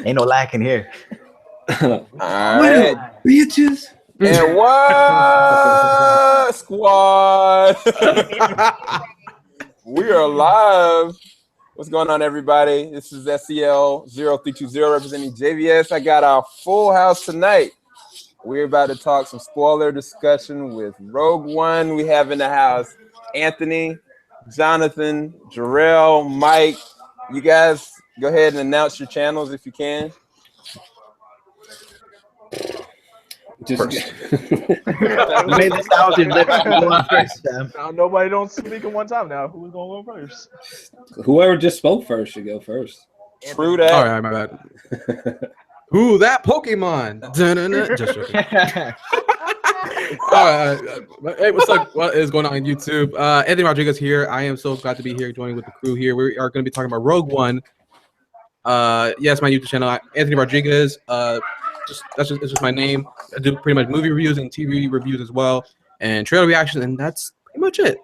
Ain't no lacking here. All right, bitches. and what squad? We are live. What's going on, everybody? This is SEL0320 representing JVS. I got our full house tonight. We're about to talk some spoiler discussion with Rogue One. We have in the house Anthony, Jonathan, Jor-El, Mike. You guys go ahead and announce your channels if you can. Just You made this out and let me go on first, fam. Now nobody don't speak at one time now. Who's gonna go first? whoever just spoke first should go first. True that. All right, my bad. Who that Pokemon? Dun-dun-dun. Just joking. Hey, what's up? What is going on YouTube? Anthony Rodriguez here. I am so glad to be here, joining with the crew here. We are going to be talking about Rogue One. Yes, my YouTube channel, Anthony Rodriguez. It's just my name. I do pretty much movie reviews and TV reviews as well, and trailer reactions, and that's pretty much it.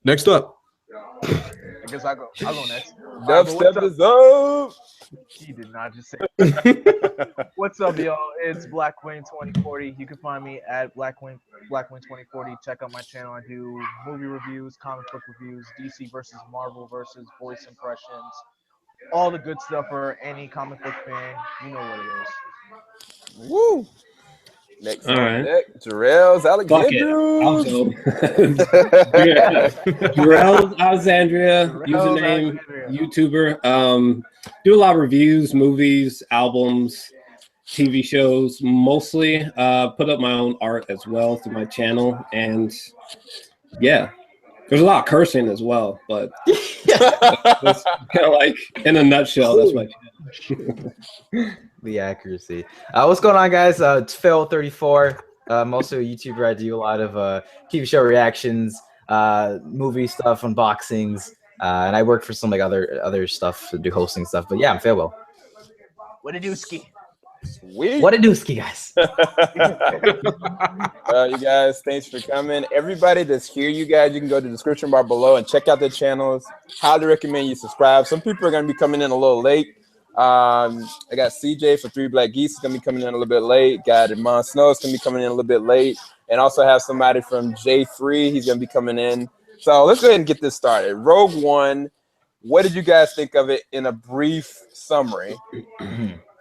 Next up. I guess I'll go next. Dubstep is up. He did not just say it. What's up, y'all? It's BlackWing2040. You can find me at BlackWing2040. Check out my channel. I do movie reviews, comic book reviews, DC versus Marvel versus voice impressions, all the good stuff for any comic book fan. You know what it is. Woo. Next All right. Jor-ELs, Fuck it. I'll Alexandria. go. Jor-ELs, Alexandria, username, YouTuber. Do a lot of reviews, movies, albums, TV shows, mostly. Put up my own art as well through my channel, and yeah, there's a lot of cursing as well, but that's kind of like in a nutshell. That's my channel. The accuracy. What's going on, guys? It's FailWhale34. I'm also a YouTuber. I do a lot of TV show reactions, movie stuff, unboxings, and I work for some like other stuff to do hosting stuff. But yeah, I'm FailWhale. What a dooski. Sweet. What a dooski, guys. You guys, thanks for coming. Everybody that's here, you guys, you can go to the description bar below and check out their channels. Highly recommend you subscribe. Some people are going to be coming in a little late. I got CJ for 3 Black Geese is gonna be coming in a little bit late. Got Mon Snow is gonna be coming in a little bit late, and also have somebody from J3. He's gonna be coming in. So let's go ahead and get this started. Rogue One. What did you guys think of it in a brief summary?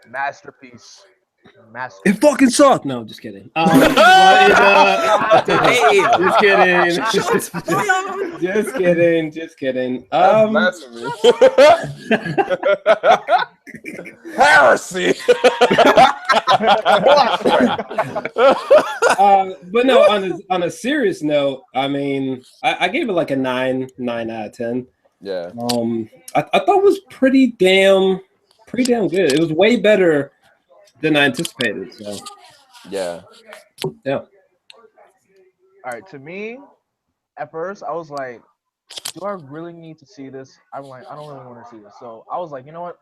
Masterpiece. It fucking sucked. No, just kidding. Just kidding. Just kidding. Heresy. But no, on a serious note, I mean, I gave it like a 9 out of 10. Yeah. I thought it was pretty damn good. It was way better than I anticipated. So yeah. All right, to me, at first I was like, do I really need to see this? I'm like, I don't really want to see this. So I was like, you know what?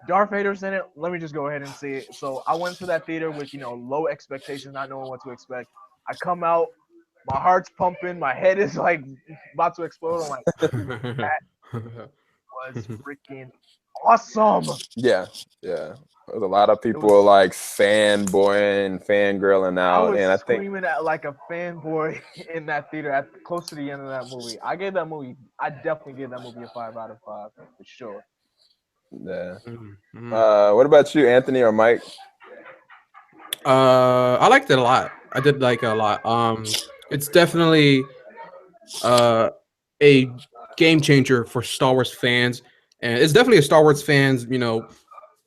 Darth Vader's in it. Let me just go ahead and see it. So I went to that theater with, low expectations, not knowing what to expect. I come out, my heart's pumping, my head is like about to explode. I'm like, that was freaking awesome. Yeah. There's a lot of people like fanboying, fangirling out, and I think screaming at like a fanboy in that theater close to the end of that movie. I definitely gave that movie a 5 out of 5 for sure. Yeah. What about you, Anthony or Mike? I liked it a lot. I did like it a lot. It's definitely a game changer for Star Wars fans, and it's definitely a Star Wars fans,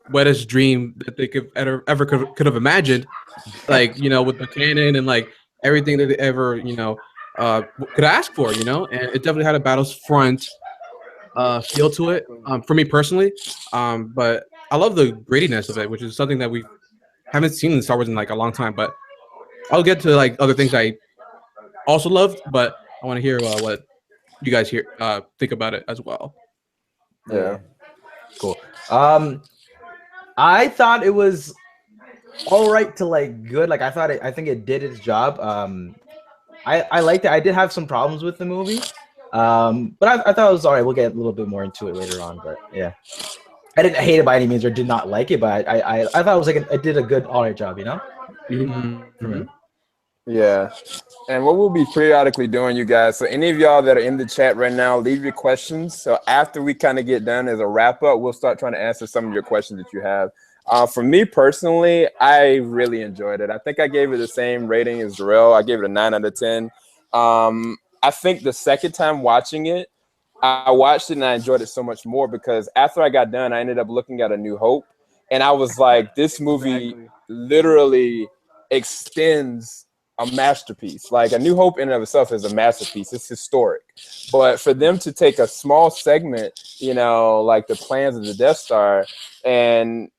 wettest dream that they could ever could have imagined, like with the canon and like everything that they ever could ask for, and it definitely had a Battlefront feel to it, for me personally, but I love the grittiness of it, which is something that we haven't seen in Star Wars in like a long time. But I'll get to like other things I also loved, but I want to hear what you guys think about it as well. Yeah. Cool. I thought it was all right to like good. Like I think it did its job. I liked it. I did have some problems with the movie. But I thought it was alright. We'll get a little bit more into it later on, but yeah. I didn't hate it by any means or did not like it, but I thought it was like it did a good alright job, you know? For me. Yeah. And what we'll be periodically doing, you guys, so any of y'all that are in the chat right now, leave your questions. So after we kind of get done as a wrap up, we'll start trying to answer some of your questions that you have. For me personally, I really enjoyed it. I think I gave it the same rating as Jor-El. I gave it a 9 out of 10. I think the second time watching it, I watched it and I enjoyed it so much more because after I got done, I ended up looking at A New Hope. And I was like, this movie literally extends a masterpiece. Like A New Hope in and of itself is a masterpiece. It's historic. But for them to take a small segment, you know, like the plans of the Death Star, and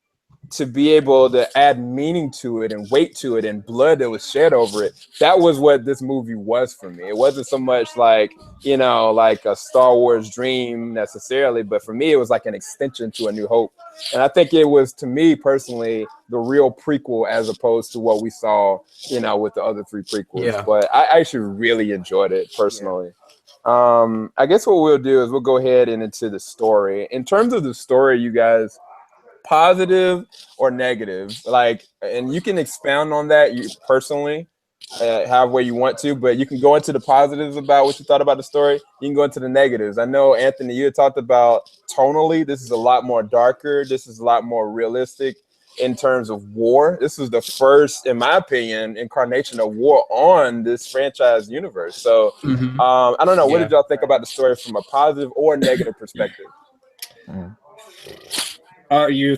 to be able to add meaning to it and weight to it and blood that was shed over it, that was what this movie was for me. It wasn't so much like, you know, like a Star Wars dream necessarily, but for me, it was like an extension to A New Hope. And I think it was, to me personally, the real prequel as opposed to what we saw, you know, with the other 3 prequels. Yeah. But I actually really enjoyed it personally. I guess what we'll do is we'll go ahead and into the story. In terms of the story, you guys, positive or negative, like, and you can expound on that you personally however you want to, but you can go into the positives about what you thought about the story. You can go into the negatives. I know, Anthony, you had talked about tonally, this is a lot more darker, this is a lot more realistic in terms of war. This is the first, in my opinion, incarnation of war on this franchise universe. So I don't know, what did y'all think about the story from a positive or negative perspective? Are you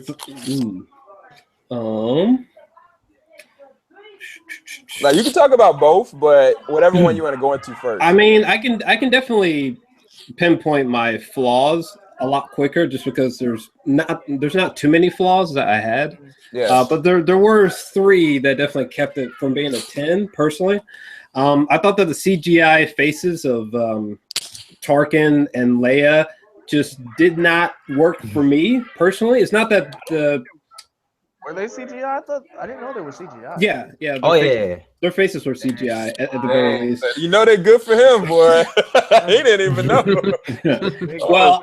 like, you can talk about both, but whatever one you want to go into first. I mean, I can definitely pinpoint my flaws a lot quicker just because there's not too many flaws that I had. Yeah. But there were 3 that definitely kept it from being a 10 personally. I thought that the CGI faces of Tarkin and Leia just did not work for me personally. It's not that were they CGI? I didn't know they were CGI. Yeah. Their faces were CGI at the very least. You know they're good for him, boy. He didn't even know. Well,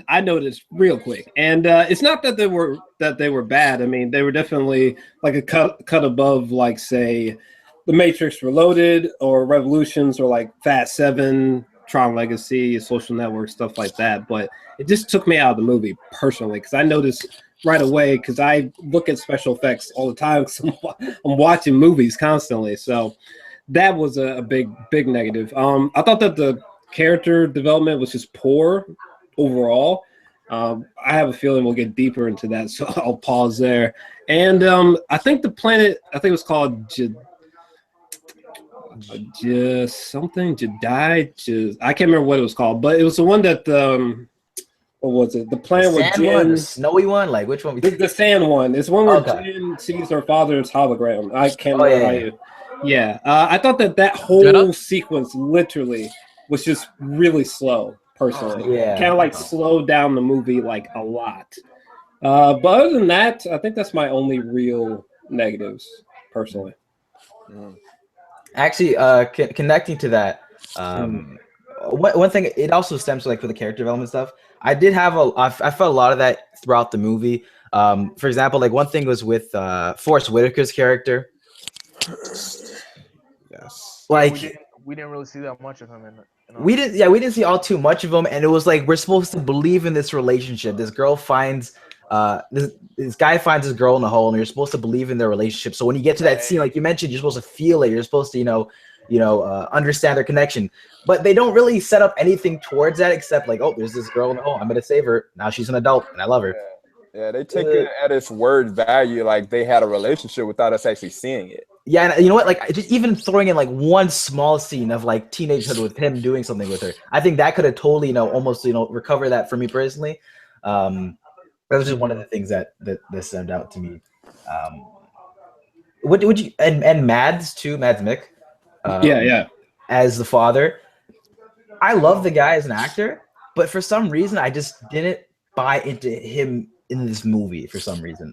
I noticed real quick, and it's not that they were bad. I mean, they were definitely like a cut above, like, say, The Matrix Reloaded or Revolutions or like Fast 7, Tron Legacy, Social Network, stuff like that. But it just took me out of the movie personally because I noticed right away, because I look at special effects all the time because I'm watching movies constantly. So that was a big negative. I thought that the character development was just poor overall. I have a feeling we'll get deeper into that, so I'll pause there. And I think the planet, I think it was called Jedi. I can't remember what it was called, but it was the one that what was it? The planet with Jyn, the snowy one, like which one? The sand one. It's one where Jyn sees her father's hologram. I can't remember how you. Yeah, I thought that whole sequence literally was just really slow. Personally, kind of like slowed down the movie like a lot. But other than that, I think that's my only real negatives personally. Actually, connecting to that, one thing, it also stems like for the character development stuff. I felt a lot of that throughout the movie. For example, like one thing was with Forrest Whitaker's character. Yes. Like we didn't really see that much of him we didn't see all too much of him, and it was like we're supposed to believe in this relationship. This girl finds this guy finds this girl in the hole, and you're supposed to believe in their relationship. So when you get to that scene, like you mentioned, you're supposed to feel it. You're supposed to understand their connection. But they don't really set up anything towards that except like, oh, there's this girl in the hole. I'm gonna save her. Now she's an adult, and I love her. Yeah, they take it at its word value, like they had a relationship without us actually seeing it. Yeah, and you know what? Like, just even throwing in like one small scene of like teenagehood with him doing something with her, I think that could have totally, almost, recover that for me personally. That was just one of the things that stood out to me. Would you and Mads too? Mads Mick. As the father, I love the guy as an actor, but for some reason, I just didn't buy into him in this movie. For some reason,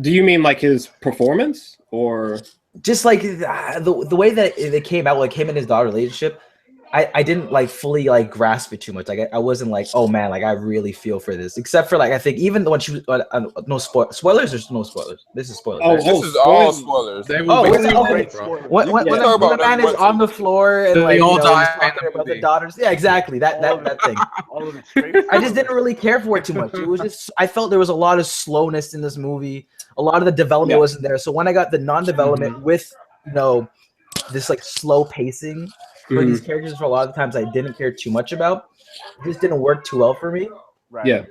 Do you mean like his performance or? just like the way that it came out, like him and his daughter relationship, I didn't like fully like grasp it too much. Like I wasn't like, oh man, like I really feel for this. Except for like I think even when she was no spoilers. There's no spoilers. This is spoilers. Right? This is all spoilers. They Oh, will what's that? Great Okay. spoiler. When, You when, can when, talk the, when the about man it. is on the floor and They like all he's die in talking the about the movie. daughters. Yeah, exactly. That thing. All of it straight. I just didn't really care for it too much. It was just I felt there was a lot of slowness in this movie. A lot of the development wasn't there. So when I got the non-development with this like slow pacing for these characters, for a lot of the times I didn't care too much about. It just didn't work too well for me. Right. Yeah.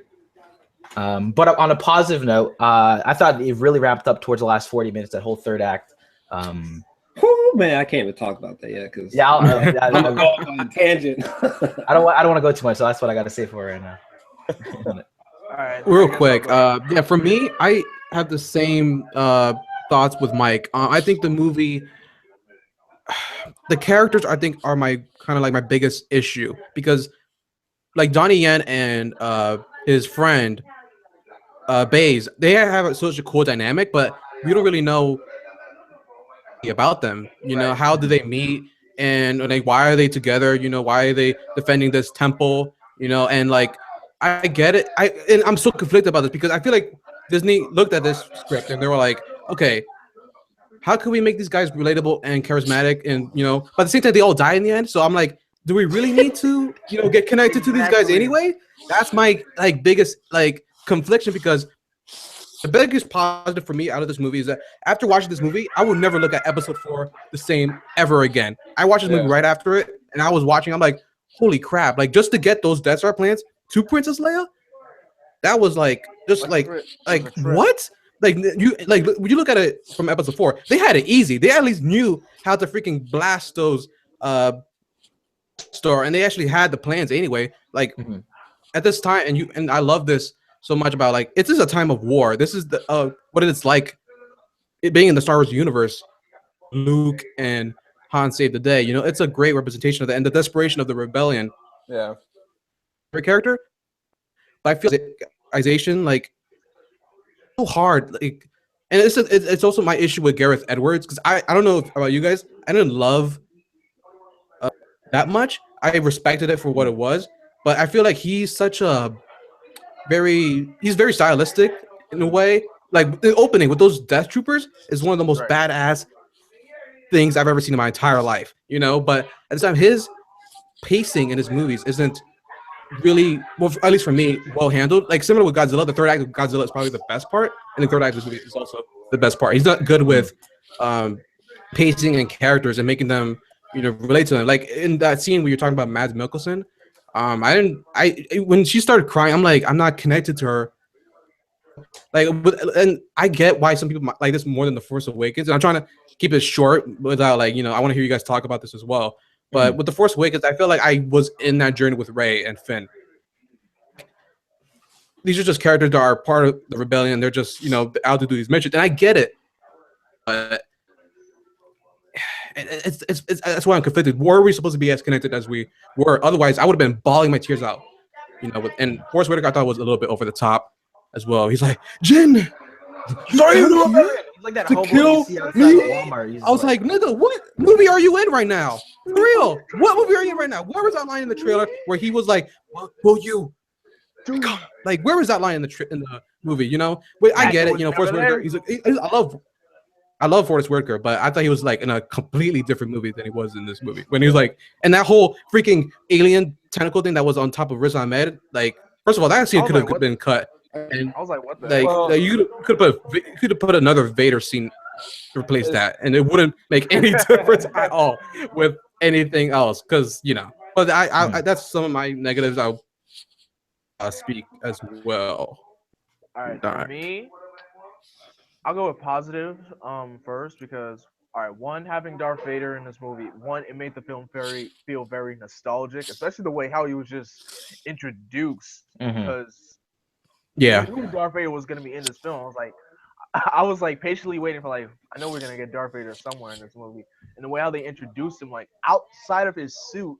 But on a positive note, I thought it really wrapped up towards the last 40 minutes. That whole third act. Oh man, I can't even talk about that yet because Yeah, I'm gonna go on a tangent. I don't want to go too much, so that's what I got to say for right now. All right. Real quick, yeah, for me, I have the same thoughts with Mike. I think the movie, the characters, I think, are my kind of like my biggest issue because, like Donnie Yen and his friend Baze, they have such a cool dynamic, but we don't really know about them. You know, how do they meet, and like why are they together? You know, why are they defending this temple? You know, and like I get it. I'm so conflicted about this because I feel like Disney looked at this script and they were like, okay, how can we make these guys relatable and charismatic? And but at the same time, they all die in the end. So I'm like, do we really need to get connected to these guys anyway? That's my like biggest like confliction because the biggest positive for me out of this movie is that after watching this movie, I will never look at episode 4 the same ever again. I watched this movie right after it, and I was watching. I'm like, holy crap! Like just to get those Death Star plans to Princess Leia, that was like just like what? Like when you look at it from episode 4, they had it easy. They at least knew how to freaking blast those Star, and they actually had the plans anyway. Like at this time, and I love this so much about like this is a time of war. This is the what it's like it being in the Star Wars universe. Luke and Han save the day. It's a great representation of that and the desperation of the rebellion. Yeah. For character, but I feel like so hard. Like, and it's also my issue with Gareth Edwards because I don't know about you guys. I didn't love that much. I respected it for what it was, but I feel like he's very stylistic in a way. Like the opening with those Death Troopers is one of the most badass things I've ever seen in my entire life. But at the time, his pacing in his movies isn't really, well, at least for me, well handled. Like similar with Godzilla, the third act of Godzilla is probably the best part, and the third act of this movie is also the best part. He's not good with pacing and characters and making them relate to them. Like in that scene where you're talking about Mads Mikkelsen, when she started crying, I'm like, I'm not connected to her. Like, and I get why some people like this more than The Force Awakens. And I'm trying to keep it short without like, I want to hear you guys talk about this as well. But with The Force Awakens, I feel like I was in that journey with Rey and Finn. These are just characters that are part of the rebellion. They're just, out to do these missions. And I get it. But it's that's why I'm conflicted. Were we supposed to be as connected as we were? Otherwise, I would have been bawling my tears out. And Forrest Whitaker I thought was a little bit over the top as well. He's like, Jyn, He's like that hobo you see outside of Walmart. I was like, nigga, what movie are you in right now? For real, what movie are you in right now? Where was that line in the trailer where he was like, will you? Like, where was that line in the movie? Wait, I get it. Forrest Whitaker. He's like, I love Forrest Whitaker, but I thought he was like in a completely different movie than he was in this movie. When he was like, and that whole freaking alien tentacle thing that was on top of Riz Ahmed. Like, first of all, that scene could have been cut. And I was like, what the like, you could have put another Vader scene to replace that, and it wouldn't make any difference at all with anything else. Because but I that's some of my negatives. I'll speak as well. All right, for me, I'll go with positive first because one, having Darth Vader in this movie, it made the film feel very nostalgic, especially the way how he was just introduced because we knew Darth Vader was gonna be in this film. I was like patiently waiting for I know we're gonna get Darth Vader somewhere in this movie, and the way how they introduced him outside of his suit,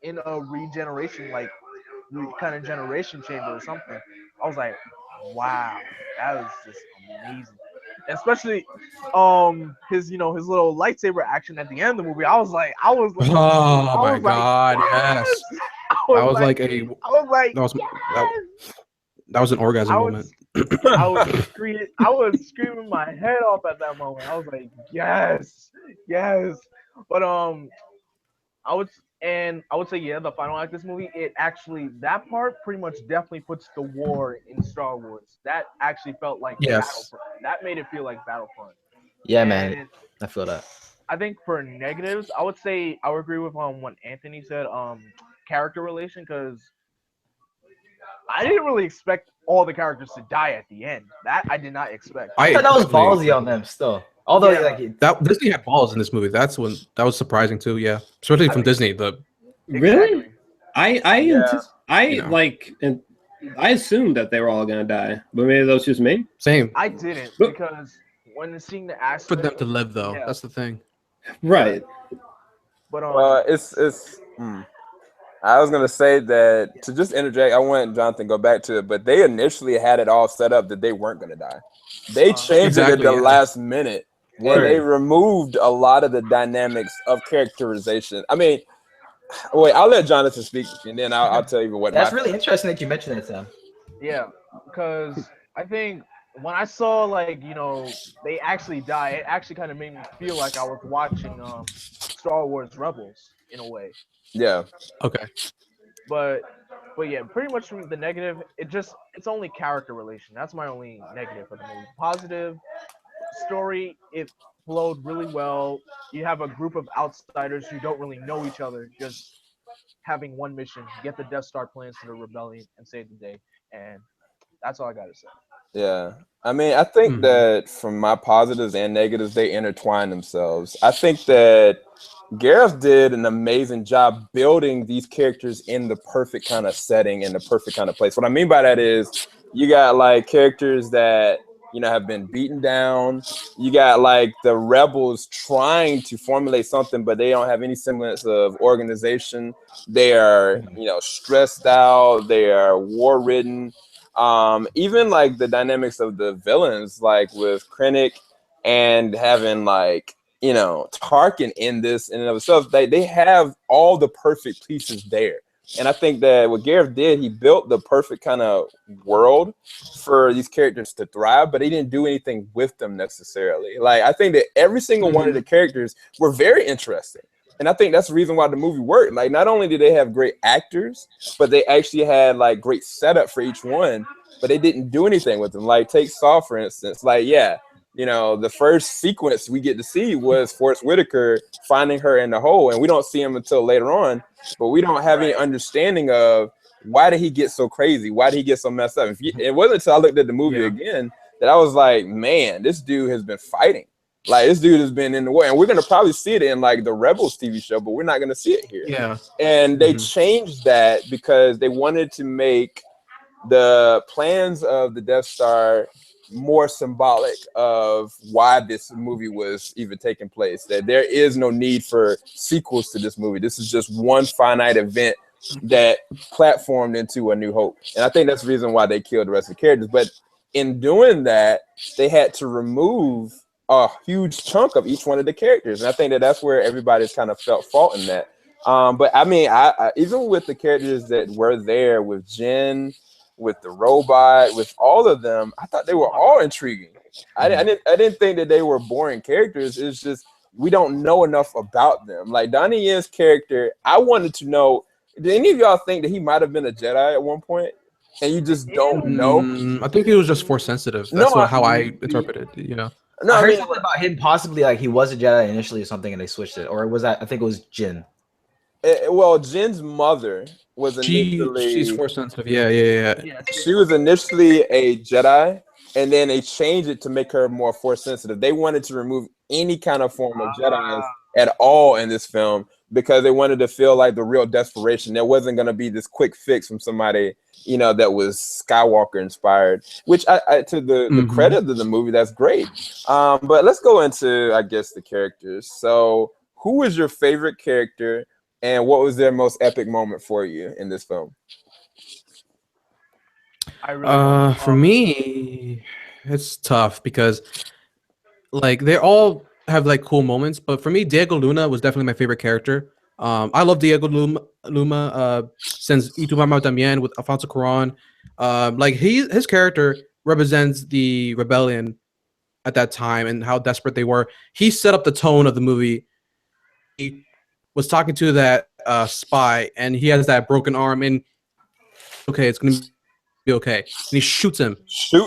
in a regeneration kind of generation chamber or something. I was like, wow, that was just amazing. especially his his little lightsaber action at the end of the movie. Oh my like, God, yes! yes. That was like I was like, that was yes! that was an orgasm I moment. I was screaming my head off at that moment. I was like, yes, yes. But I would say yeah, the final act of this movie, it actually that part pretty much definitely puts the war in Star Wars. That actually felt like Yes. Battlefront. That made it feel like Battlefront. Yeah, man. And I feel that. I think for negatives, I would say I would agree with what Anthony said. Character relation, because I didn't really expect all the characters to die at the end. That I did not expect. I I thought that was definitely ballsy on them still. Although Yeah. like that Disney had balls in this movie. That was surprising too. Yeah, especially from Disney. Really? Exactly. You know. I assumed that they were all gonna die, but maybe that was just me. Same I didn't, But- because when seeing the for aspect, them to live though. Yeah. That's the thing. Right. but Well, I was gonna say that to just interject. I want Jonathan to go back to it, but they initially had it all set up that they weren't gonna die. They changed it Exactly, at the yeah. last minute, and they removed a lot of the dynamics of characterization. I mean, wait, I'll let Jonathan speak, and then I'll tell you what. that's really interesting that you mentioned that, Sam. yeah, because I think when I saw like they actually die, it actually kind of made me feel like I was watching Star Wars Rebels in a way. Yeah. Okay. But yeah, pretty much from the negative, it's only character relation. That's my only negative for the movie. Positive story, it flowed really well. You have a group of outsiders who don't really know each other, just having one mission: get the Death Star plans to the rebellion and save the day. And that's all I gotta say. Yeah. I mean, I think Mhm. that from my positives and negatives, they intertwine themselves. I think that Gareth did an amazing job building these characters in the perfect kind of setting and the perfect kind of place. What I mean by that is you got like characters that have been beaten down. You got like the rebels trying to formulate something, but they don't have any semblance of organization. They are, stressed out. They are war ridden. Even like the dynamics of the villains, like with Krennic and having like Tarkin in this in and of itself, they have all the perfect pieces there. And I think that what Gareth did, he built the perfect kind of world for these characters to thrive, but he didn't do anything with them necessarily. Like, I think that every single one of the characters were very interesting. And I think that's the reason why the movie worked. Like, not only did they have great actors, but they actually had like great setup for each one, but they didn't do anything with them. Like, take Saw, for instance. Like, yeah, the first sequence we get to see was Forrest Whitaker finding her in the hole, and we don't see him until later on, but we don't have any understanding of why did he get so crazy? Why did he get so messed up? It wasn't until I looked at the movie again that I was like, man, this dude has been fighting. Like, this dude has been in the war, and we're going to probably see it in like the Rebels TV show, but we're not going to see it here. Yeah. And they changed that because they wanted to make the plans of the Death Star more symbolic of why this movie was even taking place. That there is no need for sequels to this movie. This is just one finite event that platformed into A New Hope. And I think that's the reason why they killed the rest of the characters. But in doing that, they had to remove a huge chunk of each one of the characters. And I think that that's where everybody's kind of felt fault in that. But I mean, I even with the characters that were there with Jyn, with the robot, with all of them, I thought they were all intriguing. I didn't think that they were boring characters. It's just we don't know enough about them. Like Donnie Yen's character, I wanted to know, did any of y'all think that he might have been a Jedi at one point? And you just don't know? I think he was just force sensitive. That's how I interpreted it, No, I I heard mean, something about him possibly like he was a Jedi initially or something, and they switched it, or was that? I think it was Jyn. well, Jin's mother was initially she's force sensitive. Yeah. she was initially a Jedi, and then they changed it to make her more force sensitive. They wanted to remove any kind of form of Jedi at all in this film because they wanted to feel like the real desperation. There wasn't going to be this quick fix from somebody, that was Skywalker inspired, which I to the credit of the movie, that's great. But let's go into, I guess, the characters. So who was your favorite character and what was their most epic moment for you in this film? For me, it's tough because like they all have like cool moments, but for me, Diego Luna was definitely my favorite character. I love Diego Luna since Y Tu Mamá También with Alfonso Cuarón. Like his character represents the rebellion at that time and how desperate they were. He set up the tone of the movie. He was talking to that spy, and he has that broken arm, and okay, it's gonna be okay. And he shoots him.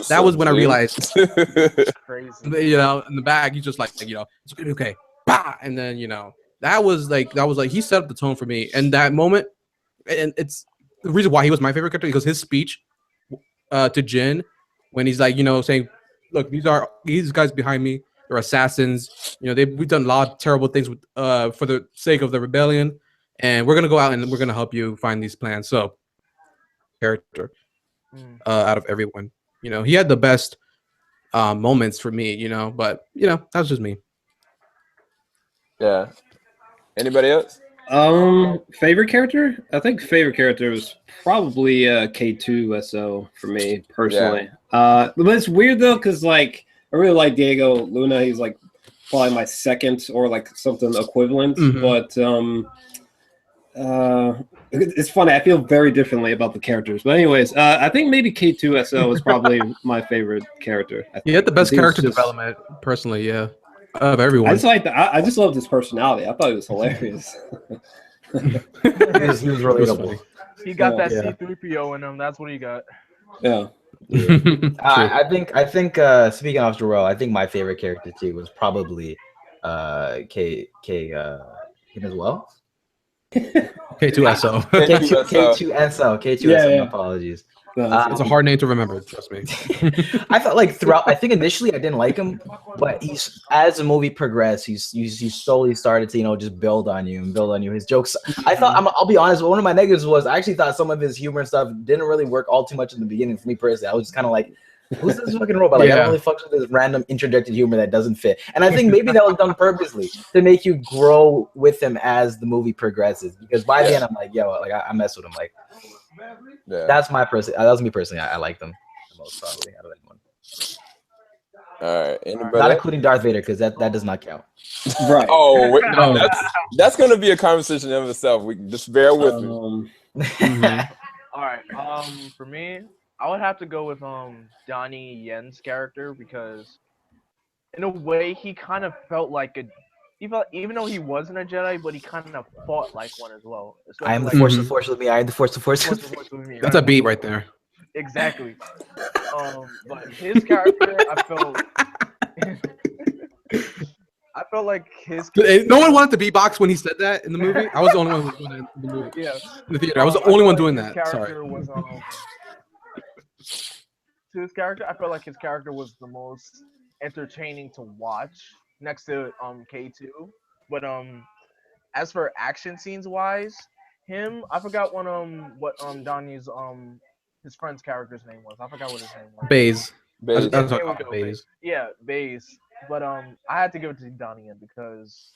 That was when I realized, Crazy. you know, in the bag, he's just like, you know, it's gonna be okay. Bah! And then, you know, that was like he set up the tone for me. And that moment, and it's the reason why he was my favorite character because his speech to Jyn when he's like, you know, saying, look, these guys behind me, they're assassins. You know, we've done a lot of terrible things with for the sake of the rebellion, and we're gonna go out and we're gonna help you find these plans. So character out of everyone. You know, he had the best moments for me, you know, but you know, that's just me. Yeah. Anybody else? Favorite character? I think favorite character was probably K2SO for me personally. Yeah. But it's weird though, because like I really like Diego Luna. He's like probably my second or like something equivalent. But it's funny. I feel very differently about the characters. But anyways, I think maybe K2SO is probably my favorite character. He had the best character development, personally. Yeah, of everyone. I just like I just loved his personality. I thought it was hilarious. He was relatable. He got that C-3PO in him. That's what he got. Yeah. I think speaking of Jor-El, I think my favorite character too was probably him as well. K2SO. K2SO. My apologies. It's a hard name to remember. Trust me. I felt like I think initially I didn't like him, but as the movie progressed, he slowly started to, you know, just build on you. His jokes. I thought I'll be honest. One of my negatives was I actually thought some of his humor and stuff didn't really work all too much in the beginning for me personally. I was just kind of like, who's this fucking robot? Like, I don't really fuck with this random interjected humor that doesn't fit. And I think maybe that was done purposely to make you grow with him as the movie progresses. Because by the end, I'm like, yo, like I mess with him. Like, that's my person. That was me personally. I like them the most probably out of anyone. All right, anybody? Not including Darth Vader because that does not count. Right. Oh, wait, no, that's gonna be a conversation in itself. We just bear with me. All right. For me, I would have to go with Donnie Yen's character because, in a way, he kind of felt like even though he wasn't a Jedi, but he kind of fought like one as well. I am the Force. The Force with me. I am the Force. The Force with me. That's a beat right there. Exactly. But his character, I felt like his. No one wanted to beatbox when he said that in the movie. I was the only one who was doing it in the movie. Yeah. In the theater, I was the only one doing that. Sorry. To his character, I felt like his character was the most entertaining to watch next to K2. But as for action scenes wise, I forgot what Donnie's his friend's character's name was. I forgot what his name was. Baze. Baze. Yeah, Baze. But I had to give it to Donnie Yen because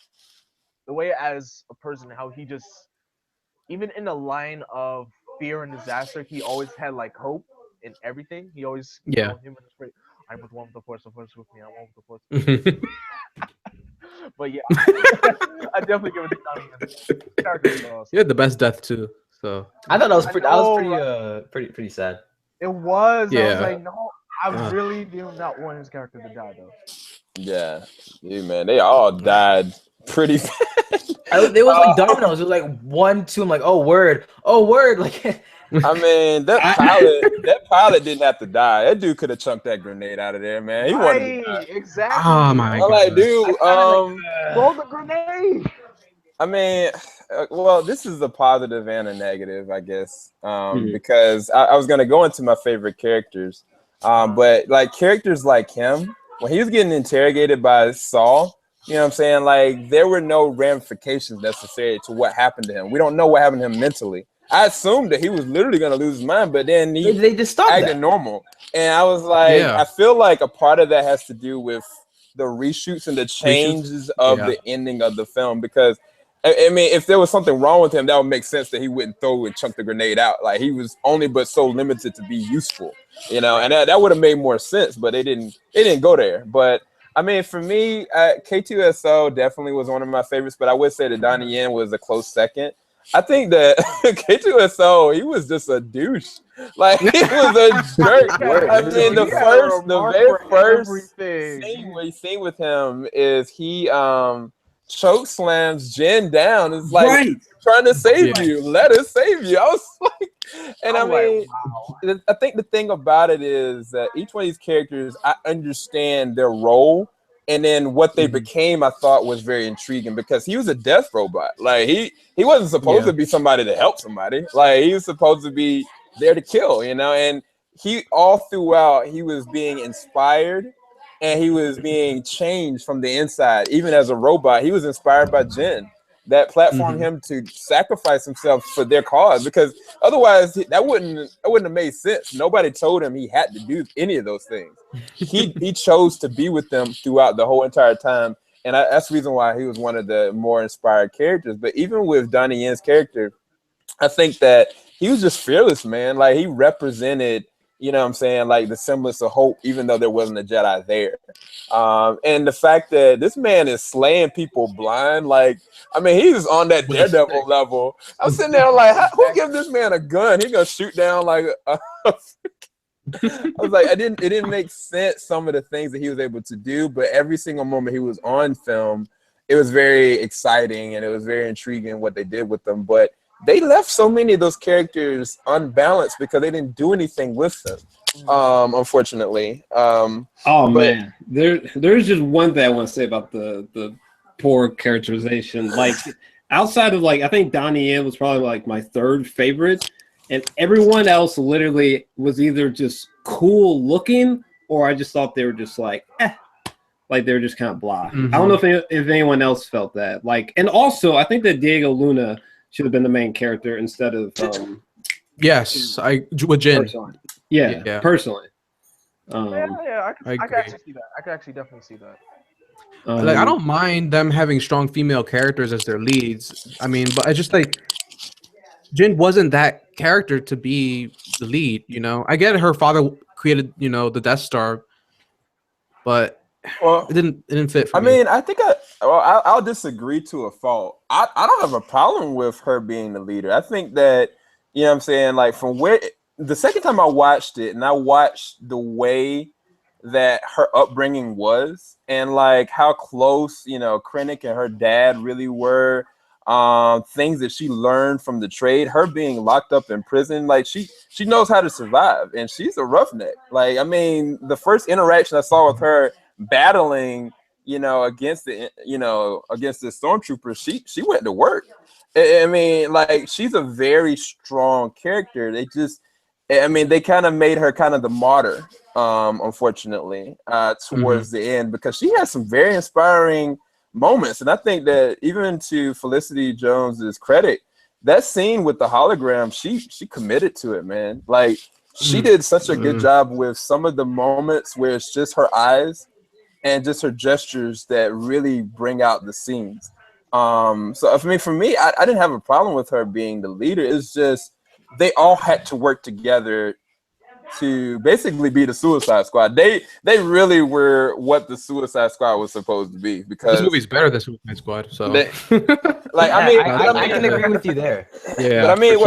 the way as a person, how he just, even in the line of fear and disaster, he always had like hope in everything. He always, him and his friend, I'm with one with the Force with me. I'm one with the Force. But yeah, I definitely give it to Donnie Yen. You had the best death too. So I thought that was pretty sad. It was. Yeah. I was like, no, I really do not want his character to die though. Yeah, man, they all died pretty bad. It was like dominoes. It was like 1, 2. I'm like, oh word. Like. I mean, that pilot didn't have to die. That dude could have chunked that grenade out of there, man. He wanted to die. Exactly. Oh my god. I'm like, dude, roll the grenade. I mean, well, this is a positive and a negative, I guess, because I was gonna go into my favorite characters, but like characters like him, when he was getting interrogated by Saul, you know what I'm saying? Like, there were no ramifications necessary to what happened to him. We don't know what happened to him mentally. I assumed that he was literally going to lose his mind, but then they just acted normal. And I was like, I feel like a part of that has to do with the reshoots and the changes of the ending of the film. Because, I mean, if there was something wrong with him, that would make sense that he wouldn't throw and chunk the grenade out. Like, he was only but so limited to be useful, you know, and that would have made more sense, but they didn't go there. But I mean, for me, K2SO definitely was one of my favorites, but I would say that Donnie Yen was a close second. I think that K2SO, he was just a douche. Like, he was a jerk. I mean, the very first scene we see with him is he choke slams Jyn down. It's like, trying to save you. Let us save you. I was like, and I mean, wow. I think the thing about it is that each one of these characters, I understand their role. And then what they became, I thought was very intriguing because he was a death robot. Like he wasn't supposed to be somebody to help somebody. Like he was supposed to be there to kill, you know. And he all throughout he was being inspired, and he was being changed from the inside. Even as a robot, he was inspired by Jyn. That platformed him to sacrifice himself for their cause, because otherwise that wouldn't have made sense. Nobody told him he had to do any of those things. He chose to be with them throughout the whole entire time, and that's the reason why he was one of the more inspired characters. But even with Donnie Yen's character, I think that he was just fearless, man. Like he represented, you know what I'm saying, like the semblance of hope, even though there wasn't a Jedi there. And the fact that this man is slaying people blind, like, I mean, he's on that Daredevil level. I'm sitting there like, who gives this man a gun? He gonna shoot down like a I was like, it didn't make sense, some of the things that he was able to do, but every single moment he was on film, it was very exciting and it was very intriguing what they did with them. But they left so many of those characters unbalanced because they didn't do anything with them, unfortunately. Man, there's just one thing I want to say about the poor characterization. Like outside of like, I think Donnie Yen was probably like my third favorite, and everyone else literally was either just cool looking or I just thought they were just like, like they were just kind of blah. I don't know if anyone else felt that. Like, and also I think that Diego Luna should have been the main character instead of yes, I with Jyn. Personally. Yeah, personally. I can actually see that. I can actually definitely see that. Like I don't mind them having strong female characters as their leads. I mean, but I just like Jyn wasn't that character to be the lead, you know. I get her father created, you know, the Death Star, but it didn't fit for me. I mean, I think I'll disagree to a fault. I don't have a problem with her being the leader. I think that, you know what I'm saying, like from where the second time I watched it and I watched the way that her upbringing was and like how close, you know, Krennic and her dad really were, things that she learned from the trade, her being locked up in prison, like she knows how to survive and she's a roughneck. Like, I mean, the first interaction I saw with her battling, you know, against the stormtroopers, she went to work. I mean, like she's a very strong character. They kind of made her kind of the martyr, unfortunately, towards the end, because she has some very inspiring moments. And I think that even to Felicity Jones's credit, that scene with the hologram, she committed to it, man. Like she did such a good job with some of the moments where it's just her eyes and just her gestures that really bring out the scenes. So for me, I didn't have a problem with her being the leader. It's just they all had to work together to basically be the Suicide Squad. They really were what the Suicide Squad was supposed to be, because this movie's better than Suicide Squad. So I can agree with you there. Yeah, but I mean,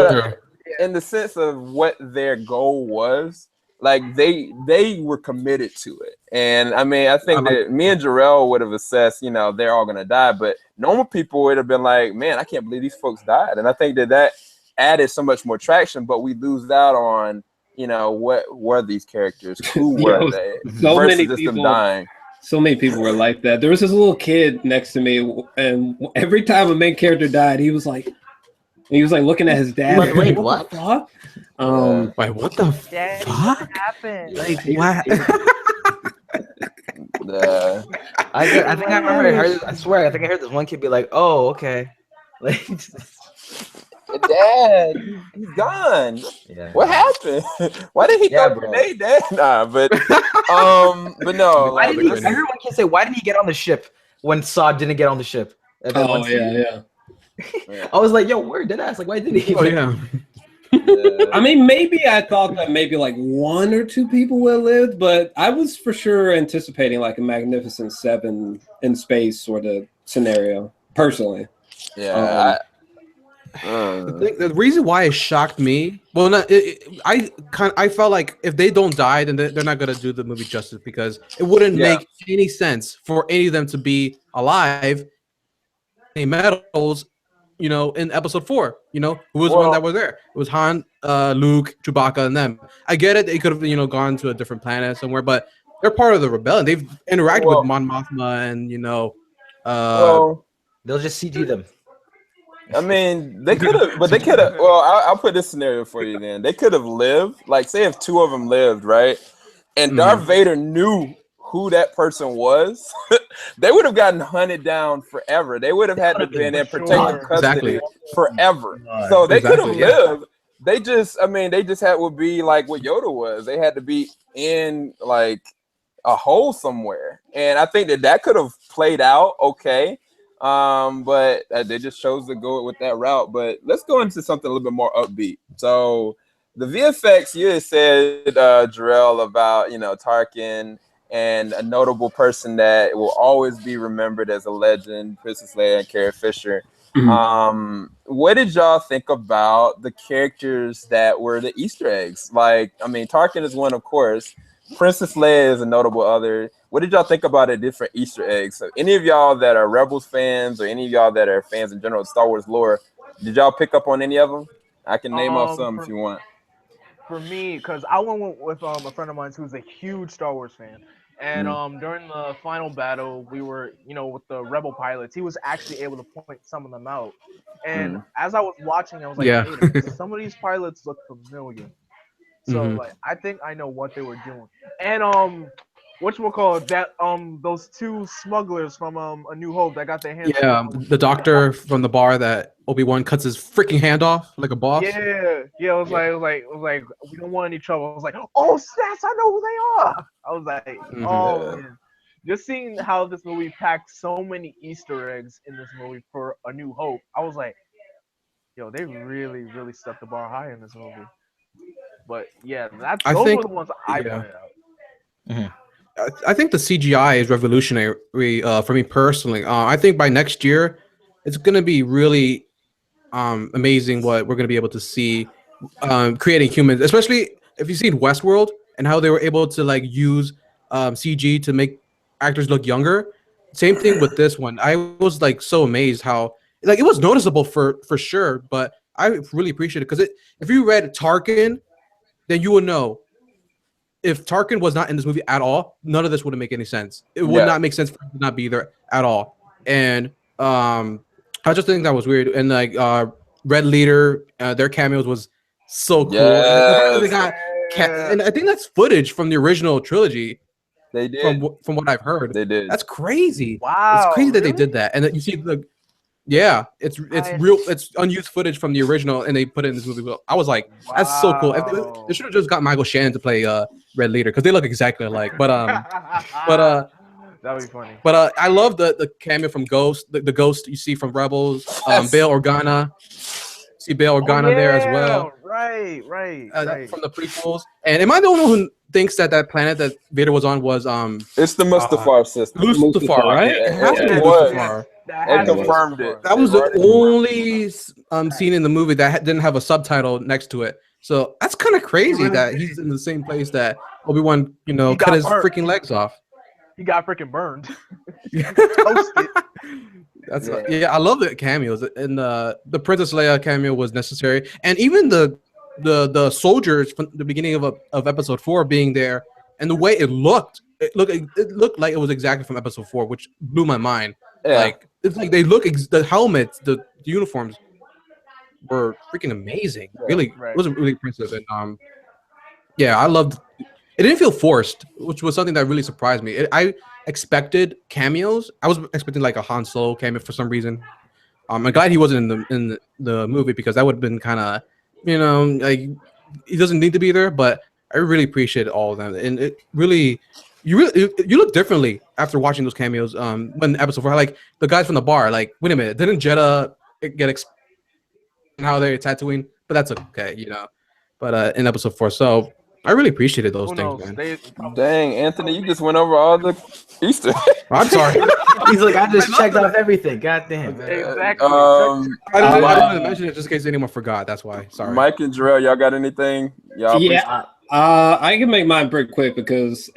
in the sense of what their goal was, like they were committed to it. And I mean, I think that me and Jor-El would have assessed, you know, they're all gonna die, but normal people would have been like, man, I can't believe these folks died. And I think that added so much more traction, but we lose out on, you know, what were these characters? Who were they? So many people them dying. So many people were like that. There was this little kid next to me, and every time a main character died, he was like looking at his dad. Wait, what? The fuck? Wait, what the Daddy, fuck? what happened? Like what? I think I remember. I swear, I think I heard this one kid be like, "Oh, okay." Like, Dad, he's gone. Yeah. What happened? Why did he go today, Dad? Nah, but no. Everyone can say, why didn't he get on the ship when Saw didn't get on the ship? Oh yeah. I was like, yo, where did I? Like, why didn't he? Oh yeah. I mean, maybe I thought that maybe like 1 or 2 people would have lived, but I was for sure anticipating like a Magnificent Seven in space sort of scenario, personally. Yeah. The reason why it shocked me, well, not, I felt like if they don't die, then they're not gonna do the movie justice because it wouldn't make any sense for any of them to be alive. Medals, in episode 4, who was the one that was there? It was Han, Luke, Chewbacca, and them. I get it; they could have, gone to a different planet somewhere, but they're part of the rebellion. They've interacted with Mon Mothma, and they'll just CG them. I mean, they could have, but they could have. Well, I'll put this scenario for you. Then they could have lived. Like, say if 2 of them lived, right, and Darth Vader knew who that person was, they would have gotten hunted down forever. They would have had to been in protective custody forever. So they could have lived. They just, they just would be like what Yoda was. They had to be in like a hole somewhere, and I think that could have played out okay. But they just chose to go with that route. But let's go into something a little bit more upbeat. So the VFX, you had said, Jor-El, about Tarkin and a notable person that will always be remembered as a legend, Princess Leia and Carrie Fisher. What did y'all think about the characters that were the Easter eggs? Like, Tarkin is one, of course. Princess Leia is a notable other. What did y'all think about the different Easter eggs? So any of y'all that are Rebels fans or any of y'all that are fans in general of Star Wars lore, did y'all pick up on any of them? I can name off some if you want. For me, because I went with a friend of mine who's a huge Star Wars fan. And during the final battle, we were, with the Rebel pilots, he was actually able to point some of them out. And as I was watching, I was like, wait a minute, some of these pilots look familiar. So like, I think I know what they were doing. And whatchamacallit, that those 2 smugglers from A New Hope that got their hands the doctor from the bar that Obi-Wan cuts his freaking hand off like a boss. It was like we don't want any trouble. I was like, oh snaps, I know who they are. I was like, oh man. Just seeing how this movie packed so many Easter eggs in this movie for A New Hope, I was like, yo, they really, really stepped the bar high in this movie. But yeah, those were the ones I pointed out. I think the CGI is revolutionary for me personally. I think by next year, it's going to be really amazing what we're going to be able to see creating humans, especially if you've seen Westworld and how they were able to like use CG to make actors look younger. Same thing with this one. I was like so amazed how like it was noticeable for sure, but I really appreciate it because if you read Tarkin, then you would know if Tarkin was not in this movie at all, none of this wouldn't make any sense. It would not make sense for him to not be there at all. And I just think that was weird. And like Red Leader, their cameos was so cool. And they got and I think that's footage from the original trilogy. They did. From what I've heard. They did. That's crazy. Wow. It's crazy that they did that. And that you see it's real. It's unused footage from the original, and they put it in this movie. I was like, that's so cool. They should have just got Michael Shannon to play Red Leader because they look exactly alike. But that'd be funny. But I love the cameo from Ghost, the Ghost you see from Rebels. Bail Organa, see Bail Organa there as well. Right. From the prequels. And am I the only one who thinks that planet that Vader was on was It's the Mustafar system. Mustafar, right? It has to be Mustafar. They confirmed it. That was the only scene in the movie that didn't have a subtitle next to it. So that's kind of crazy that he's in the same place that Obi-Wan, cut his freaking legs off. He got freaking burned. That's I love the cameos, and the Princess Leia cameo was necessary, and even the soldiers from the beginning of episode 4 being there, and the way it looked like it was exactly from episode 4, which blew my mind. Like it's like they look the helmets, the uniforms were freaking amazing. Really, it was really impressive, and I loved. It didn't feel forced, which was something that really surprised me. I expected cameos. I was expecting like a Han Solo cameo for some reason. I'm glad he wasn't in the movie because that would have been kind of, like he doesn't need to be there. But I really appreciated all of them, and it really, you look differently after watching those cameos. When episode 4, like the guys from the bar, like wait a minute, didn't Jeddah get how they're Tatooine? But that's okay, but in episode 4. So I really appreciated those Who things, knows? man. They Dang, Anthony, you just went over all the Easter. I'm sorry. He's like, I just checked off everything. God damn. exactly. I wanted to mention it just in case anyone forgot. That's why. Sorry. Mike and Jarrell, y'all got anything? Y'all Yeah. I can make mine pretty quick because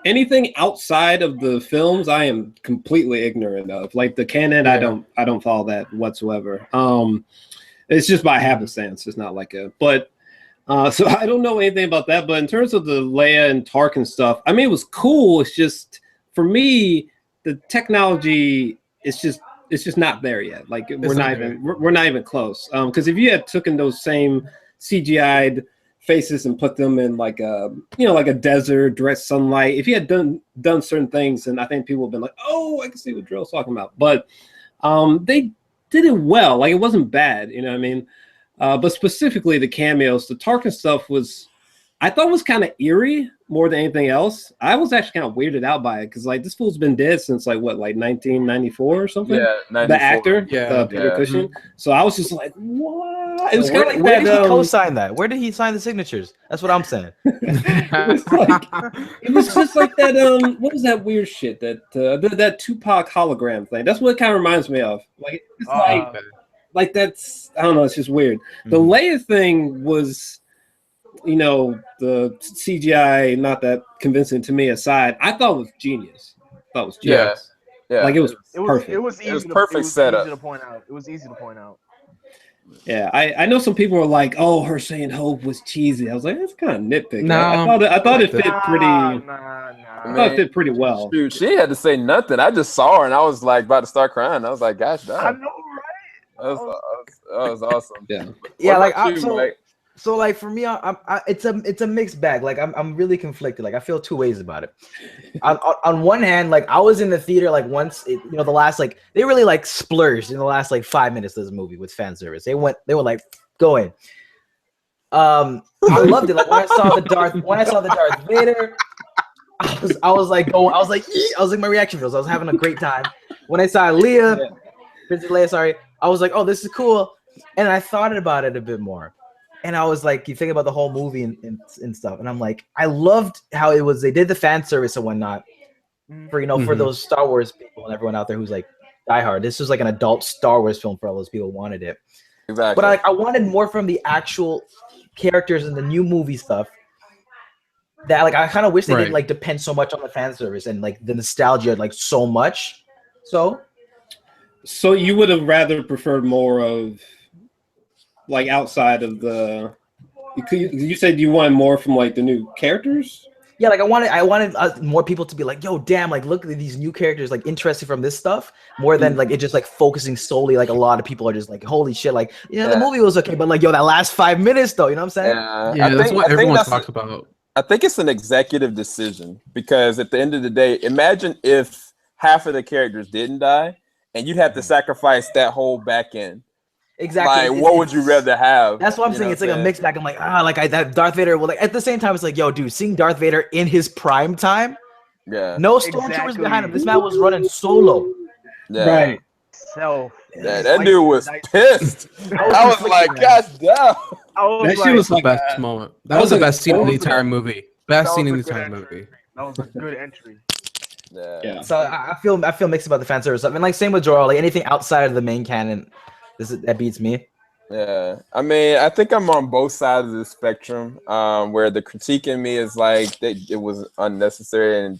anything outside of the films, I am completely ignorant of. Like the canon, I don't follow that whatsoever. It's just by happenstance. It's not like but so I don't know anything about that. But in terms of the Leia and Tarkin stuff, I mean, it was cool. It's just for me, the technology is just not there yet. Like we're not even close. Because if you had taken those same CGI'd faces and put them in like a desert, direct sunlight. If you had done certain things, and I think people have been like, oh, I can see what Drill's talking about. But they did it well. Like it wasn't bad, you know what I mean? But specifically the cameos, the Tarkin stuff I thought was kind of eerie more than anything else. I was actually kind of weirded out by it because like this fool's been dead since like 1994 or something. Yeah, 94. The actor, Yeah, Peter Cushing. So I was just like, what? It was kind of like where did that. he co-sign that? Where did he sign the signatures? That's what I'm saying. It was just like that. What was that weird shit that Tupac hologram thing? That's what it kind of reminds me of. Like it's like that's I don't know. It's just weird. The Leia thing was, you know, the CGI not that convincing to me aside. I thought it was genius. Yeah. Like it was perfect. It was perfect setup. Easy to point out. It was easy to point out. Yeah, I know some people were like, "Oh, her saying hope was cheesy." I was like, "That's kind of nitpicky." No, I thought it fit pretty. I thought it fit pretty well. Shoot, she had to say nothing. I just saw her and I was like about to start crying. I was like, "Gosh, know, damn." right? That was awesome. Yeah. Yeah, like Mike? so like for me, it's a mixed bag. Like I'm really conflicted. Like I feel two ways about it. On one hand, like I was in the theater like once, the last like they really like splurged in the last like 5 minutes of this movie with fan service. They were like going. I loved it. Like when I saw the Darth Vader, I was like my reaction videos. I was having a great time. When I saw Princess Leia, sorry, I was like, oh, this is cool. And I thought about it a bit more. And I was like, you think about the whole movie and stuff. And I'm like, I loved how it was. They did the fan service and whatnot for, for those Star Wars people and everyone out there who's like diehard. This was like an adult Star Wars film for all those people who wanted it. Exactly. But I wanted more from the actual characters in the new movie stuff. That like I kind of wish they didn't like depend so much on the fan service and like the nostalgia like so much. So you would have rather preferred more of like outside of the. You said you wanted more from like the new characters. Yeah, like I wanted more people to be like, yo, damn, like look at these new characters, like interested from this stuff more than like it just like focusing solely. Like a lot of people are just like, holy shit, like the movie was okay, but like yo, that last 5 minutes though, you know what I'm saying? Yeah, that's what everyone talks about. I think it's an executive decision because at the end of the day, imagine if half of the characters didn't die and you'd have to sacrifice that whole back end. Exactly. Like, what would you rather have? That's what I'm saying. It's like a mixed bag. I'm like, that Darth Vader. Well, like at the same time, it's like, yo, dude, seeing Darth Vader in his prime time. Yeah. No stormtroopers behind him. This man was running solo. Yeah. Right. That dude was pissed. I was like, gosh damn. That shit was the best moment. That was the best scene in the entire movie. Best scene in the entire movie. That was a good entry. Yeah. So I feel mixed about the fan service stuff. And like same with Jor-El, like anything outside of the main canon, that beats me. Yeah. I mean, I think I'm on both sides of the spectrum. Where the critique in me is like it was unnecessary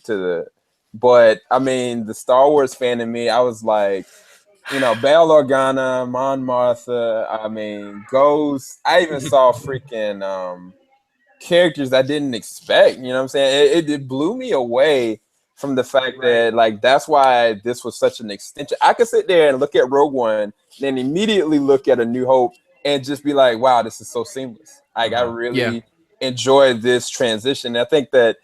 but I mean the Star Wars fan in me, I was like, Bail Organa, Mon Martha, I mean, Ghost. I even saw freaking characters I didn't expect. You know what I'm saying? It blew me away from the fact that like that's why this was such an extension. I could sit there and look at Rogue One, then immediately look at A New Hope and just be like, wow, this is so seamless. Like I really enjoyed this transition. I think that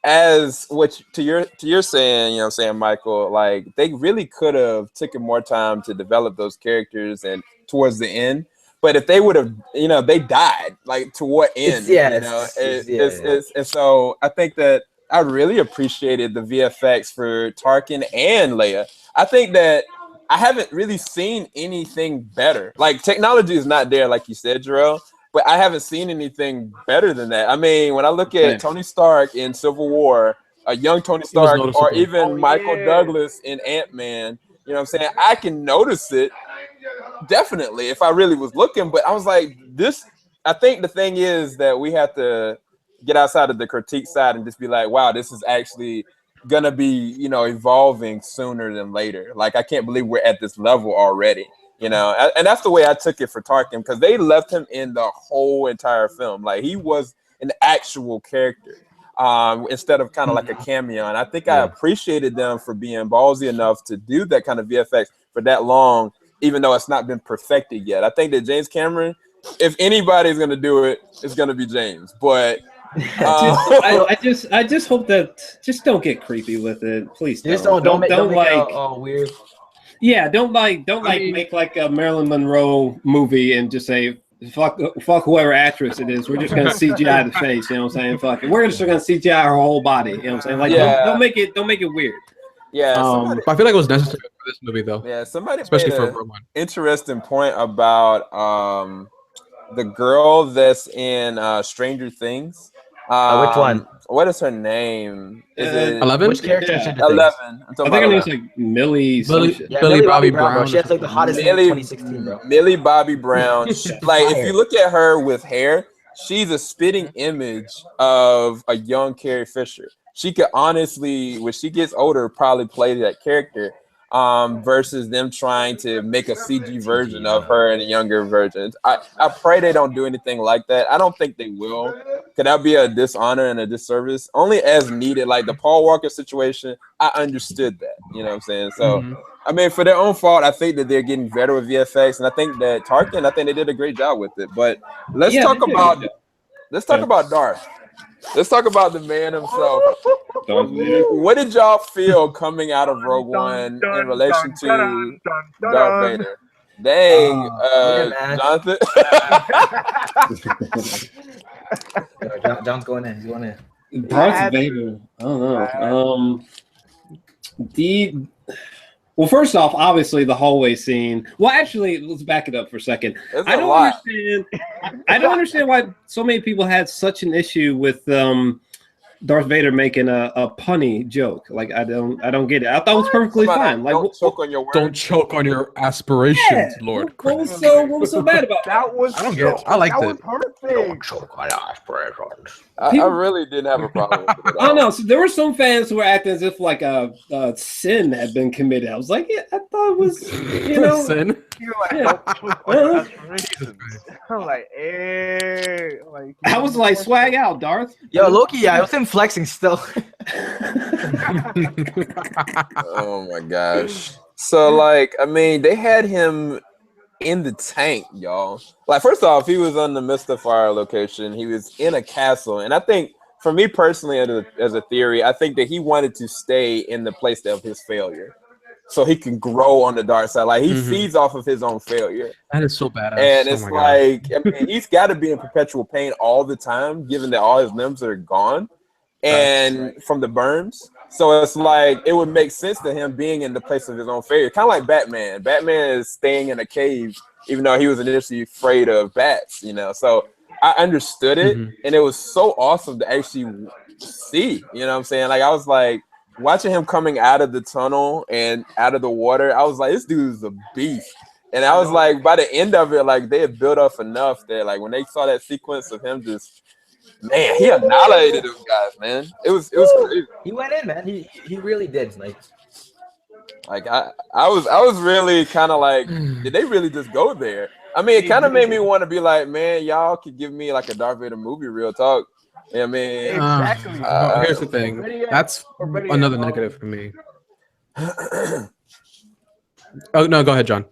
as what to your saying, you know what I'm saying, Michael, like they really could have taken more time to develop those characters and towards the end. But if they would have, they died. Like to what end? And so I think that I really appreciated the VFX for Tarkin and Leia. I think that I haven't really seen anything better. Like technology is not there, like you said, Jor-El. but I haven't seen anything better than that. I mean, when I look at Tony Stark in Civil War, a young Tony Stark, or even Michael Douglas in Ant-Man, you know what I'm saying? I can notice it definitely if I really was looking, but I was like, this. I think the thing is that we have to get outside of the critique side and just be like, wow, this is actually gonna be, you know, evolving sooner than later. Like, I can't believe we're at this level already, you know. And that's the way I took it for Tarkin, because they left him in the whole entire film. Like, he was an actual character, instead of kind of like a cameo. And I think I appreciated them for being ballsy enough to do that kind of VFX for that long, even though it's not been perfected yet. I think that James Cameron, if anybody's gonna do it, it's gonna be James. But I just hope that just don't get creepy with it, please. Just don't make like all weird. Yeah, don't make like a Marilyn Monroe movie and just say fuck whoever actress it is. We're just gonna CGI the face. You know what I'm saying? Fuck it. We're just gonna CGI her whole body. You know what I'm saying? Like don't make it weird. Yeah, but I feel like it was necessary for this movie, though. Yeah, somebody especially made for an interesting point about the girl that's in Stranger Things. Which one? What is her name? Is it 11? Which character? Yeah. 11. I think her name's like Millie. Millie Bobby Brown. Bro. She has like the hottest name in 2016, bro. Millie Bobby Brown. Like, if you look at her with hair, she's a spitting image of a young Carrie Fisher. She could honestly, when she gets older, probably play that character, versus them trying to make a CG version of her and a younger version. I pray they don't do anything like that. I don't think they will. Could that be a dishonor and a disservice? Only as needed. Like the Paul Walker situation, I understood that. You know what I'm saying? So, I mean, for their own fault, I think that they're getting better with VFX, and I think that Tarkin, I think they did a great job with it. But let's talk about Darth. Let's talk about the man himself. What did y'all feel coming out of Rogue One in relation to Darth Vader? Dang, Jonathan. John's going in. He's going in. Darth Vader. I don't know. Well, first off, obviously the hallway scene. Well, actually, let's back it up for a second. I don't understand why so many people had such an issue with Darth Vader making a punny joke. Like, I don't get it. I thought it was perfectly fine. Like, don't choke on your aspirations, Lord. What was so bad about that? I don't get it. I liked it. Don't choke on your aspirations. I really didn't have a problem with it. I don't know. So there were some fans who were acting as if like a sin had been committed. I was like, yeah, I thought it was, sin. You're like, don't choke on your aspirations. I'm like, like. I was like, swag out, Darth. Yo, Loki, I was him flexing still. Oh my gosh. So, like, I mean, they had him in the tank, y'all. Like, first off, he was on the Mustafar location. He was in a castle. And I think, for me personally, as a theory, I think that he wanted to stay in the place of his failure, so he can grow on the dark side. Like, he feeds off of his own failure. That is so badass. And it's I mean, he's got to be in perpetual pain all the time, given that all his limbs are gone and from the burns. So it's like, it would make sense to him being in the place of his own failure. Kind of like Batman. Batman is staying in a cave, even though he was initially afraid of bats, you know? So I understood it, and it was so awesome to actually see, you know what I'm saying? Like, I was like, watching him coming out of the tunnel and out of the water, I was like, this dude is a beast. And I was like, by the end of it, like, they had built up enough that, like, when they saw that sequence of him just, man, he annihilated those guys, man. It was crazy. He went in, man. He really did. Like I was really kind of like, did they really just go there? I mean, it kind of made me want to be like, man, y'all could give me like a Darth Vader movie, real talk. Yeah, I mean, exactly. Here's the thing. That's another negative for me. Oh no, go ahead, John.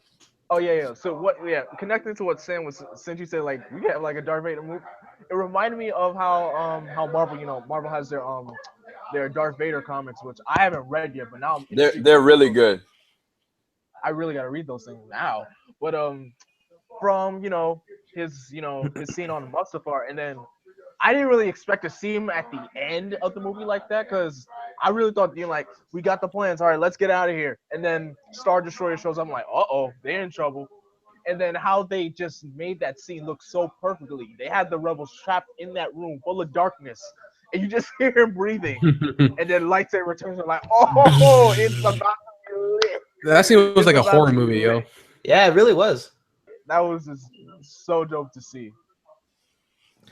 Oh yeah. So what? Yeah, connecting to what Sam was, since you said like we have like a Darth Vader movie, it reminded me of how Marvel, Marvel has their Darth Vader comics, which I haven't read yet, but now they're really good. I really got to read those things now. But from his scene on Mustafar, and then I didn't really expect to see him at the end of the movie like that, because I really thought, like, we got the plans, all right, let's get out of here. And then Star Destroyer shows up. I'm like, uh-oh, they're in trouble. And then how they just made that scene look so perfectly. They had the rebels trapped in that room full of darkness, and you just hear him breathing. And then lightsaber returns are like, oh, it's about to be lit. That scene was It's like a about horror to be movie, yo. lit. Yeah, it really was. That was just so dope to see.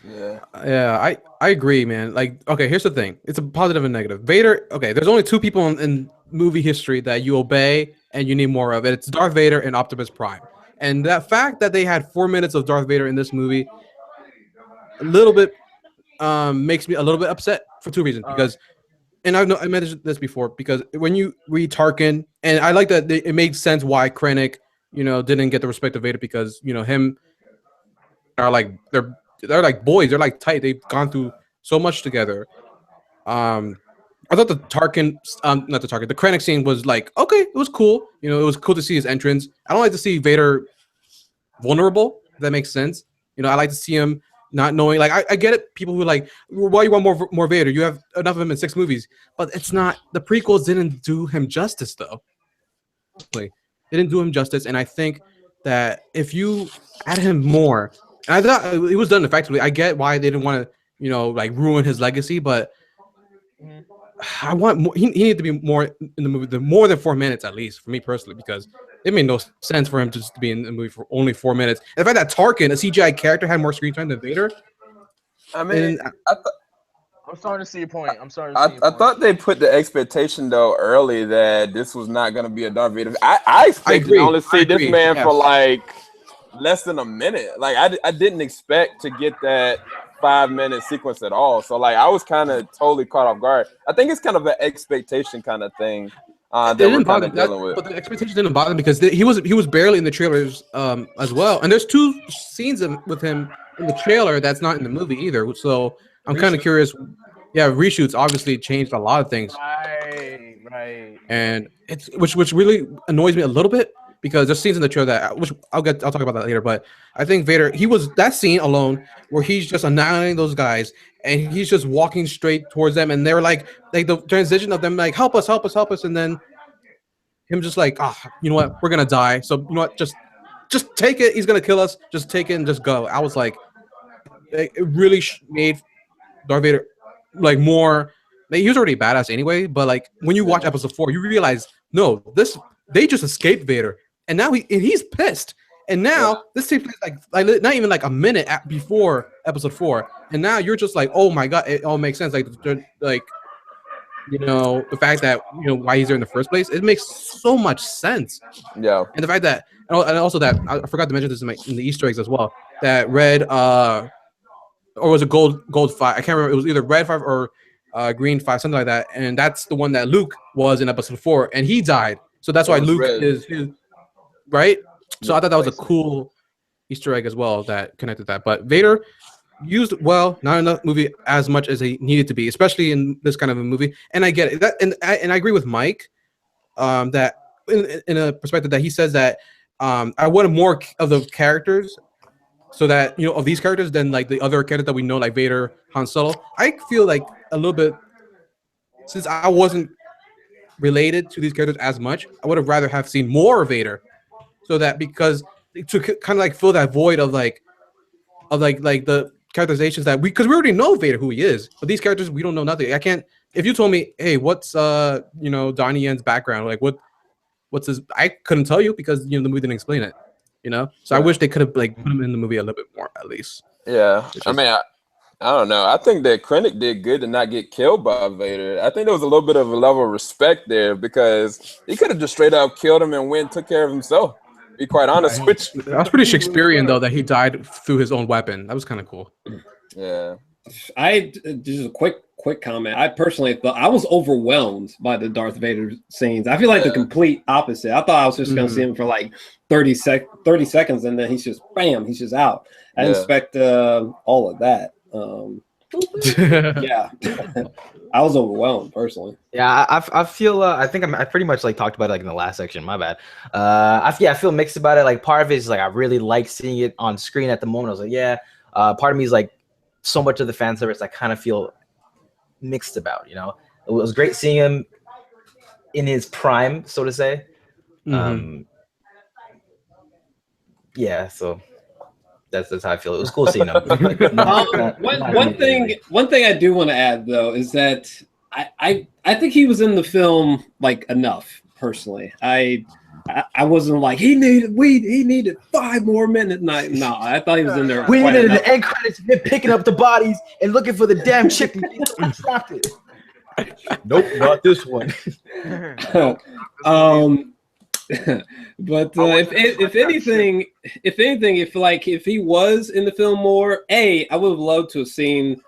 Yeah. Yeah, I agree, man. Like, okay, here's the thing. It's a positive and negative. Vader, okay, there's only two people in movie history that you obey and you need more of. It's Darth Vader and Optimus Prime. And that fact that they had 4 minutes of Darth Vader in this movie, a little bit makes me a little bit upset for two reasons. Because and I mentioned this before, because when you read Tarkin, and I like that it makes sense why Krennic, didn't get the respect of Vader, because him are like they're like boys, they're like tight. They've gone through so much together. I thought the not the Tarkin, the Krennic scene was like, okay, it was cool. It was cool to see his entrance. I don't like to see Vader vulnerable, if that makes sense. I like to see him not knowing. Like, I get it. People who are like, why you want more Vader? You have enough of him in 6 movies. But it's not. The prequels didn't do him justice, though. They didn't do him justice, and I think that if you add him more, and I thought it was done effectively. I get why they didn't want to, like ruin his legacy, but I want more. He needed to be more in the movie, more than 4 minutes at least, for me personally, because it made no sense for him to just be in the movie for only 4 minutes. And the fact that Tarkin, a CGI character, had more screen time than Vader. I mean, I'm starting to see your point. I thought they put the expectation though early that this was not going to be a Darth Vader. I expected to only see this man for like less than a minute. Like I didn't expect to get that 5-minute sequence at all. So like I was kind of totally caught off guard. I think it's kind of an expectation kind of thing that we're kind of dealing with. But the expectation didn't bother him because he was barely in the trailers as well. And there's 2 scenes with him in the trailer that's not in the movie either. So I'm kind of curious. Yeah, reshoots obviously changed a lot of things. Right. And it's which really annoys me a little bit, because there's scenes in the trailer that which I'll talk about that later. But I think Vader, that scene alone where he's just annihilating those guys and he's just walking straight towards them, and they're like the transition of them like help us, and then him just like, you know what, we're gonna die. So you know what, just take it. He's gonna kill us. Just take it and just go. I was like, it really made Darth Vader like more. He was already badass anyway, but like when you watch episode 4, you realize no, they just escaped Vader, and now he's pissed. And now this takes place like not even like a minute before episode 4, and now you're just like, oh my god, it all makes sense. Like the fact that why he's there in the first place, it makes so much sense. Yeah, and the fact that and also that I forgot to mention this in the Easter eggs as well. That red or was it gold 5? I can't remember. It was either red 5 or green 5, something like that. And that's the one that Luke was in episode 4, and he died. So that's why Luke is right. So I thought that was a cool Easter egg as well that connected that. But Vader used well, not in the movie as much as he needed to be, especially in this kind of a movie. And I get it. And I agree with Mike that in a perspective that he says that I wanted more of the characters, so that of these characters than like the other characters that we know, like Vader, Han Solo. I feel like a little bit, since I wasn't related to these characters as much, I would have rather have seen more Vader, so that because to kind of like fill that void of like the characterizations that because we already know Vader who he is, but these characters we don't know nothing. I can't. If you told me, hey, what's Donnie Yen's background, like what's his, I couldn't tell you because the movie didn't explain it. So I wish they could have like put him in the movie a little bit more at least. Yeah, I mean, I don't know. I think that Krennic did good to not get killed by Vader. I think there was a little bit of a level of respect there, because he could have just straight up killed him and went and took care of himself. To be quite honest with you. That was pretty Shakespearean though, that he died through his own weapon. That was kind of cool. Yeah. Just a quick comment. I personally thought I was overwhelmed by the Darth Vader scenes. I feel like the complete opposite. I thought I was just gonna see him for like 30 seconds, and then he's just bam, he's just out. I didn't expect all of that. Yeah, I was overwhelmed personally. Yeah, I feel I think I pretty much like talked about it like in the last section. My bad. I feel mixed about it. Like part of it is like I really like seeing it on screen at the moment. I was like, yeah. Part of me is like so much of the fan service I kind of feel mixed about. It was great seeing him in his prime, so to say. Yeah, so that's how I feel. It was cool seeing him. One thing I do want to add though is that I think he was in the film like enough personally. I wasn't like he needed 5 more minutes. No, I thought he was in there. We quite needed enough. an end credits of him picking up the bodies and looking for the damn chick who dropped it. Nope, not this one. But if anything, if he was in the film more, I would have loved to have seen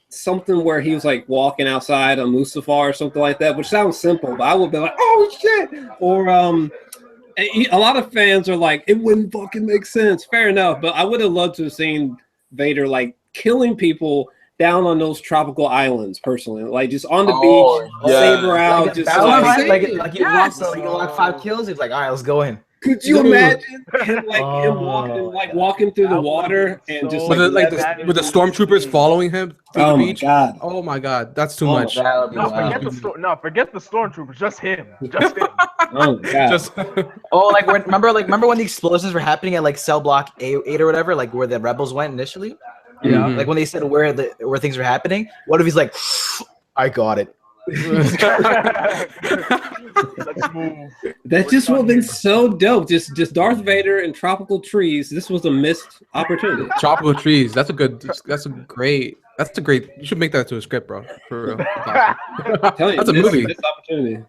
something where he was like walking outside on Mustafar or something like that, which sounds simple, but I would be like, oh shit, or a lot of fans are like, it wouldn't fucking make sense. Fair enough, but I would have loved to have seen Vader like killing people down on those tropical islands, personally, like just on the beach, saber out, like just like you lock 5 kills. He's like, all right, let's go in. Could you imagine him, like walking through the water and just with the stormtroopers following him through the beach? God. Oh my god, that's too much. Forget the stormtroopers, just him. Just him. Oh god. Just remember when the explosions were happening at like cell block 8 or whatever, like where the rebels went initially? Yeah. Like when they said where things were happening, what if he's like, I got it. Let's move. That just would have been so dope. Just Darth Vader and tropical trees. This was a missed opportunity. Tropical trees. That's a great. You should make that to a script, bro. For real. That's a movie. Missed opportunity.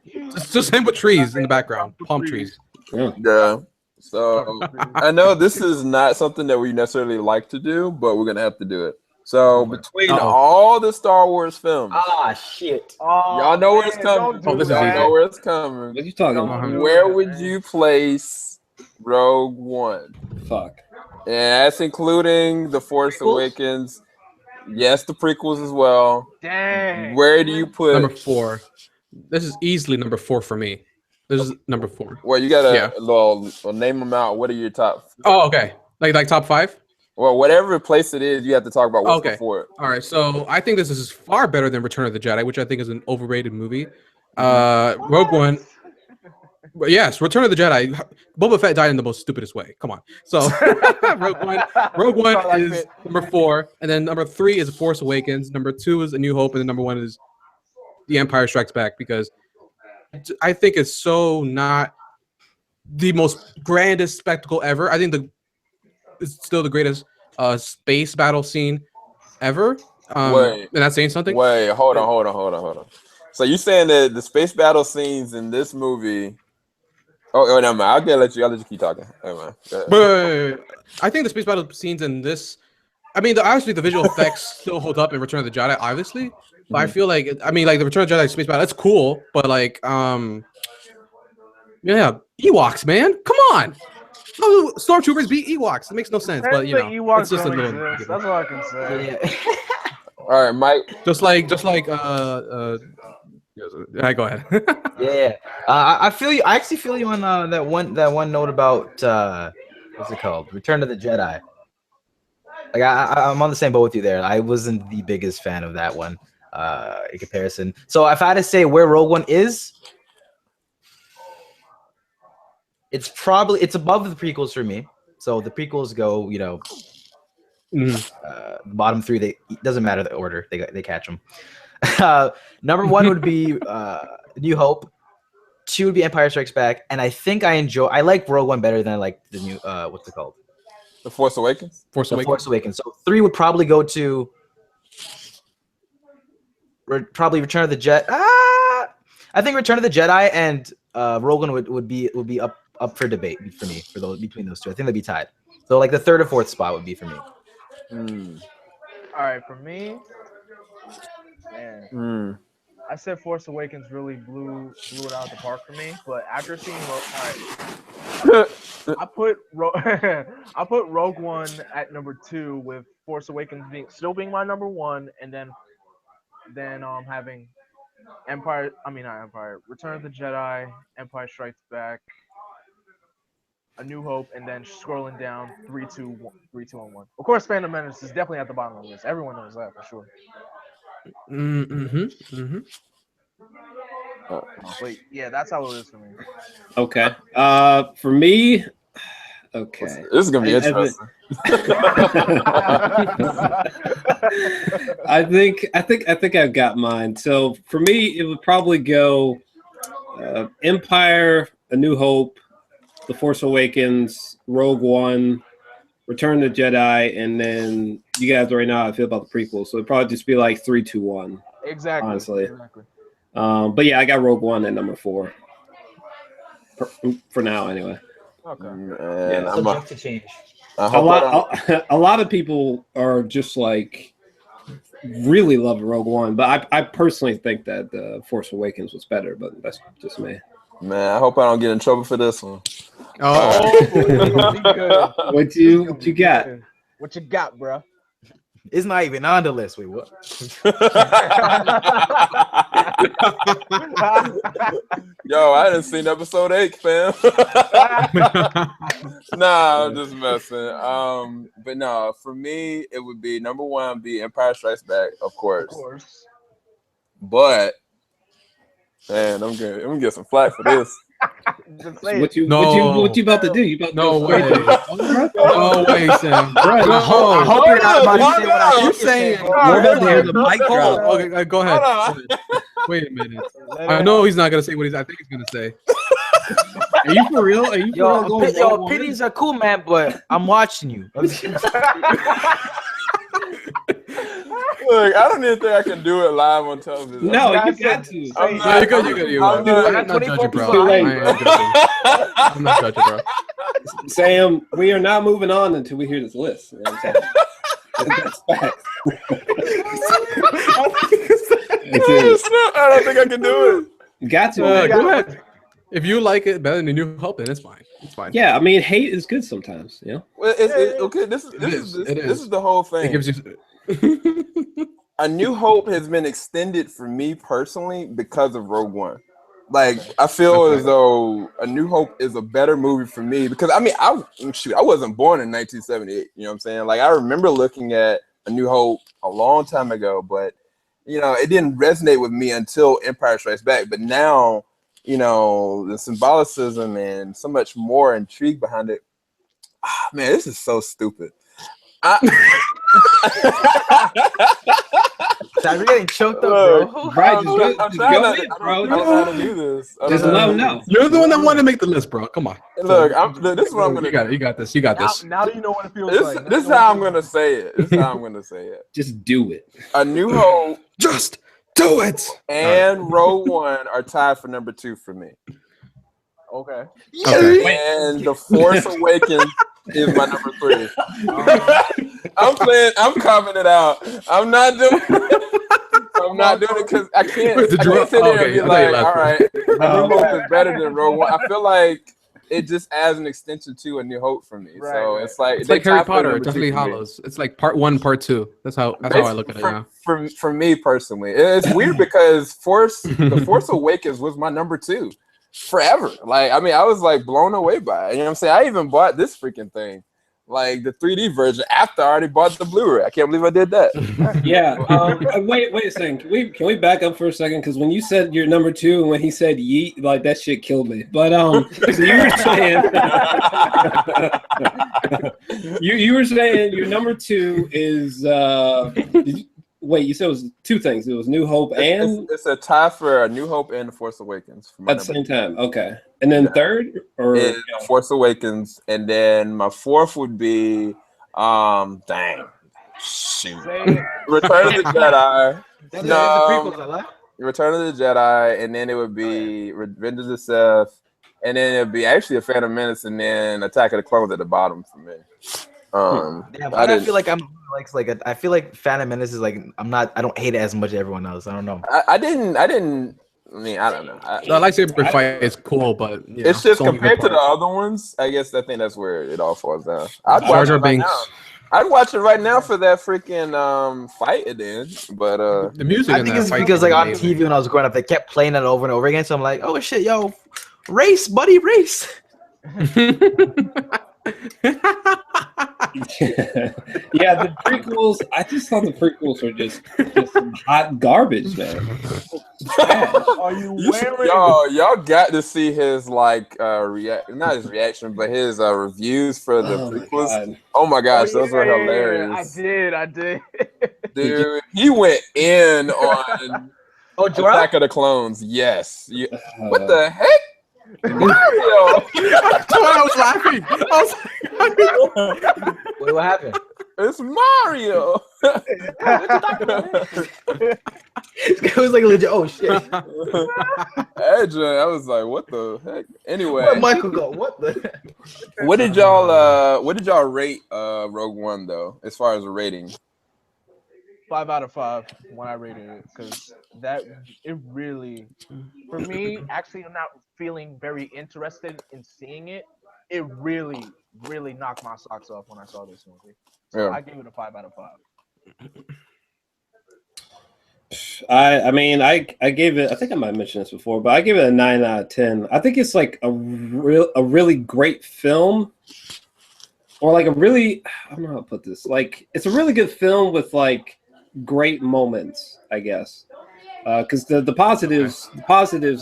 Just him with trees in the background, palm trees. Yeah. So I know this is not something that we necessarily like to do, but we're gonna have to do it. So between all the Star Wars films, shit, y'all know where it's coming. Oh, this is y'all easy. know where it's coming. What are you talking about? Where would you place Rogue One? Fuck. And that's including The Force Awakens. Yes, the prequels as well. Dang. Where do you put number 4? This is easily number 4 for me. This is number 4. Well, you gotta name them out. What are your top? Oh, okay. Like top 5? Well, whatever place it is, you have to talk about what's before it. All right, so I think this is far better than Return of the Jedi, which I think is an overrated movie. Rogue One. But yes, Return of the Jedi. Boba Fett died in the most stupidest way. Come on. So Rogue One is number 4, and then number 3 is Force Awakens. Number 2 is A New Hope, and then number 1 is The Empire Strikes Back, because I think it's so not the most grandest spectacle ever. I think it's still the greatest space battle scene ever. And that's saying something. Wait, hold on. So you saying that the space battle scenes in this movie? Oh, never mind. I'll let you keep talking. Never mind. Wait. I think the space battle scenes in this, obviously the visual effects still hold up in Return of the Jedi, obviously. But I feel like, like the Return of the Jedi space battle, that's cool. But like, Ewoks, man, come on. How do stormtroopers beat Ewoks? It makes no sense. But Ewoks it's just a little. That's all I can say. All right, Mike. Just like go ahead. I feel you. I actually feel you on that one note about what's it called? Return of the Jedi. Like I'm on the same boat with you there. I wasn't the biggest fan of that one in comparison. So if I had to say where Rogue One is, it's above the prequels for me. So the prequels go, the bottom 3. It doesn't matter the order. They catch them. Number 1 would be New Hope. 2 would be Empire Strikes Back, and I think I like Rogue One better than I like the new what's it called? The Force Awakens. Force Awakens. So 3 would probably go to probably Return of the Jedi. I think Return of the Jedi and Rogue One would be up for debate for me between those 2. I think they'd be tied. So like the 3rd or 4th spot would be for me. All right, for me, man, I said Force Awakens really blew it out of the park for me. But after seeing I put Rogue One at number 2, with Force Awakens still being my number 1, and then having Return of the Jedi, Empire Strikes Back, A New Hope, and then scrolling down 3, 2, 1. Of course, Phantom Menace is definitely at the bottom of the list. Everyone knows that for sure. Wait, yeah, that's how it is for me. Okay. For me, Okay. This is gonna be interesting. I think I've got mine. So for me, it would probably go Empire, A New Hope, The Force Awakens, Rogue One, Return of the Jedi, and then you guys already know how I feel about the prequels. So it'd probably just be like 3, 2, 1. Exactly. Honestly. Exactly. But yeah, I got Rogue One at number 4. For now, anyway. Okay. Man, Yeah. Subject to change. A lot of people are just like really love Rogue One, but I personally think that the Force Awakens was better, but that's just me. Man, I hope I don't get in trouble for this one. Oh, Boy, it's gonna be good. What you got? What you got, bro? It's not even on the list. Wait, what? Yo, I didn't seen episode 8, fam. Nah, I'm just messing. But no, for me, it would be number 1, be Empire Strikes Back, of course. Of course. But man, I'm gonna get some flack for this. What you about to do? You about to no go way. No way, Sam. Bro, No. I hope you're not about to say what I You're think you're saying. saying. We're about to hear the mic drop. Okay, go ahead. Hold Wait a minute. I know he's not gonna say what I think he's gonna say. Are you for real? Are you for real? Yo, opinions are cool, man, but I'm watching you. Look, I don't even think I can do it live on television. No, you got to. I'm No, not, you're good. I'm I'm not judging, bro. I'm not judging, bro. Sam, we are not moving on until we hear this list. You know what I'm saying? That's facts. I don't think I can do it. You got to. Go ahead. If you like it better than New Hope, then it's fine. It's fine. Yeah, I mean, hate is good sometimes. You know. Well, okay. This is the whole thing. It gives you. A New Hope has been extended for me personally because of Rogue One. Like, I feel as though A New Hope is a better movie for me because I mean, I wasn't born in 1978. You know what I'm saying? Like, I remember looking at A New Hope a long time ago, but you know, it didn't resonate with me until Empire Strikes Back. But now, you know, the symbolicism and so much more intrigue behind it. Ah, man, this is so stupid. We're getting choked up, bro. Right, I'm trying to do this. Just let them know. You're the one that wanted to make the list, bro. Come on. Look, this is what I'm gonna. You got this. You got this. Now you know what it feels like. This is how I'm gonna say it. This is how I'm gonna say it. Just do it. A New Hope Just do it. and Rogue One are tied for number 2 for me. Okay. Okay. And The Force Awakens is my number 3. I'm carving it out. I'm not doing it because I can't sit there and be like, all right, A New Hope is better than Rogue One. I feel like it just adds an extension to A New Hope for me. Right, so right. it's like Harry Potter, Deathly Hallows. It's like part 1, part 2. That's how I look at it now. For me personally, it's weird because The Force Awakens was my number 2 forever. Like, I mean, I was like blown away by it. You know what I'm saying? I even bought this freaking thing, like the 3D version, after I already bought the Blu-ray. I can't believe I did that. Yeah. Wait a second. Can we back up for a second? Because when you said your number 2 and when he said yeet, like that shit killed me. But so you were saying you were saying your number 2 is wait, you said it was 2 things. It was New Hope and it's a tie for A New Hope and The Force Awakens at the same time. Okay. And then third or Force Awakens, and then my 4th would be shoot. Return of the Jedi. Return of the Jedi, and then it would be Revenge of the Sith, and then it would be actually a Phantom Menace, and then Attack of the Clones at the bottom for me. But I feel like I feel like Phantom Menace is like I don't hate it as much as everyone else. I don't know. I didn't. I mean, I don't know. The lightsaber fight is cool, but it's just compared to the other ones. I guess I think that's where it all falls down. I'd watch it right now for that freaking fight at the end. But the music. I think it's because like on TV when I was growing up, they kept playing it over and over again. So I'm like, oh shit, yo, race, buddy, race. Yeah, the prequels. I just thought the prequels were just hot garbage, man. Are you wearing? Y'all got to see his not his reaction, but his reviews for the prequels. Oh my gosh, those were hilarious. I did. Dude, he went in on Attack of the Clones. Yes. What the heck? Mario! That's why I was laughing. Wait, what happened? It's Mario. It was like legit. Oh shit! I was like, what the heck? Anyway, Where'd Michael go? What the? what did y'all rate Rogue One though, as far as a rating? 5 out of 5 when I rated it, because it really, for me, actually, I'm not feeling very interested in seeing it. It really, really knocked my socks off when I saw this movie. So I gave it a 5 out of 5. I gave it. I think I might have mentioned this before, but I gave it a 9 out of 10. I think it's like a really great film, or like a really, I don't know how to put this. Like, it's a really good film with like great moments, I guess, because the positives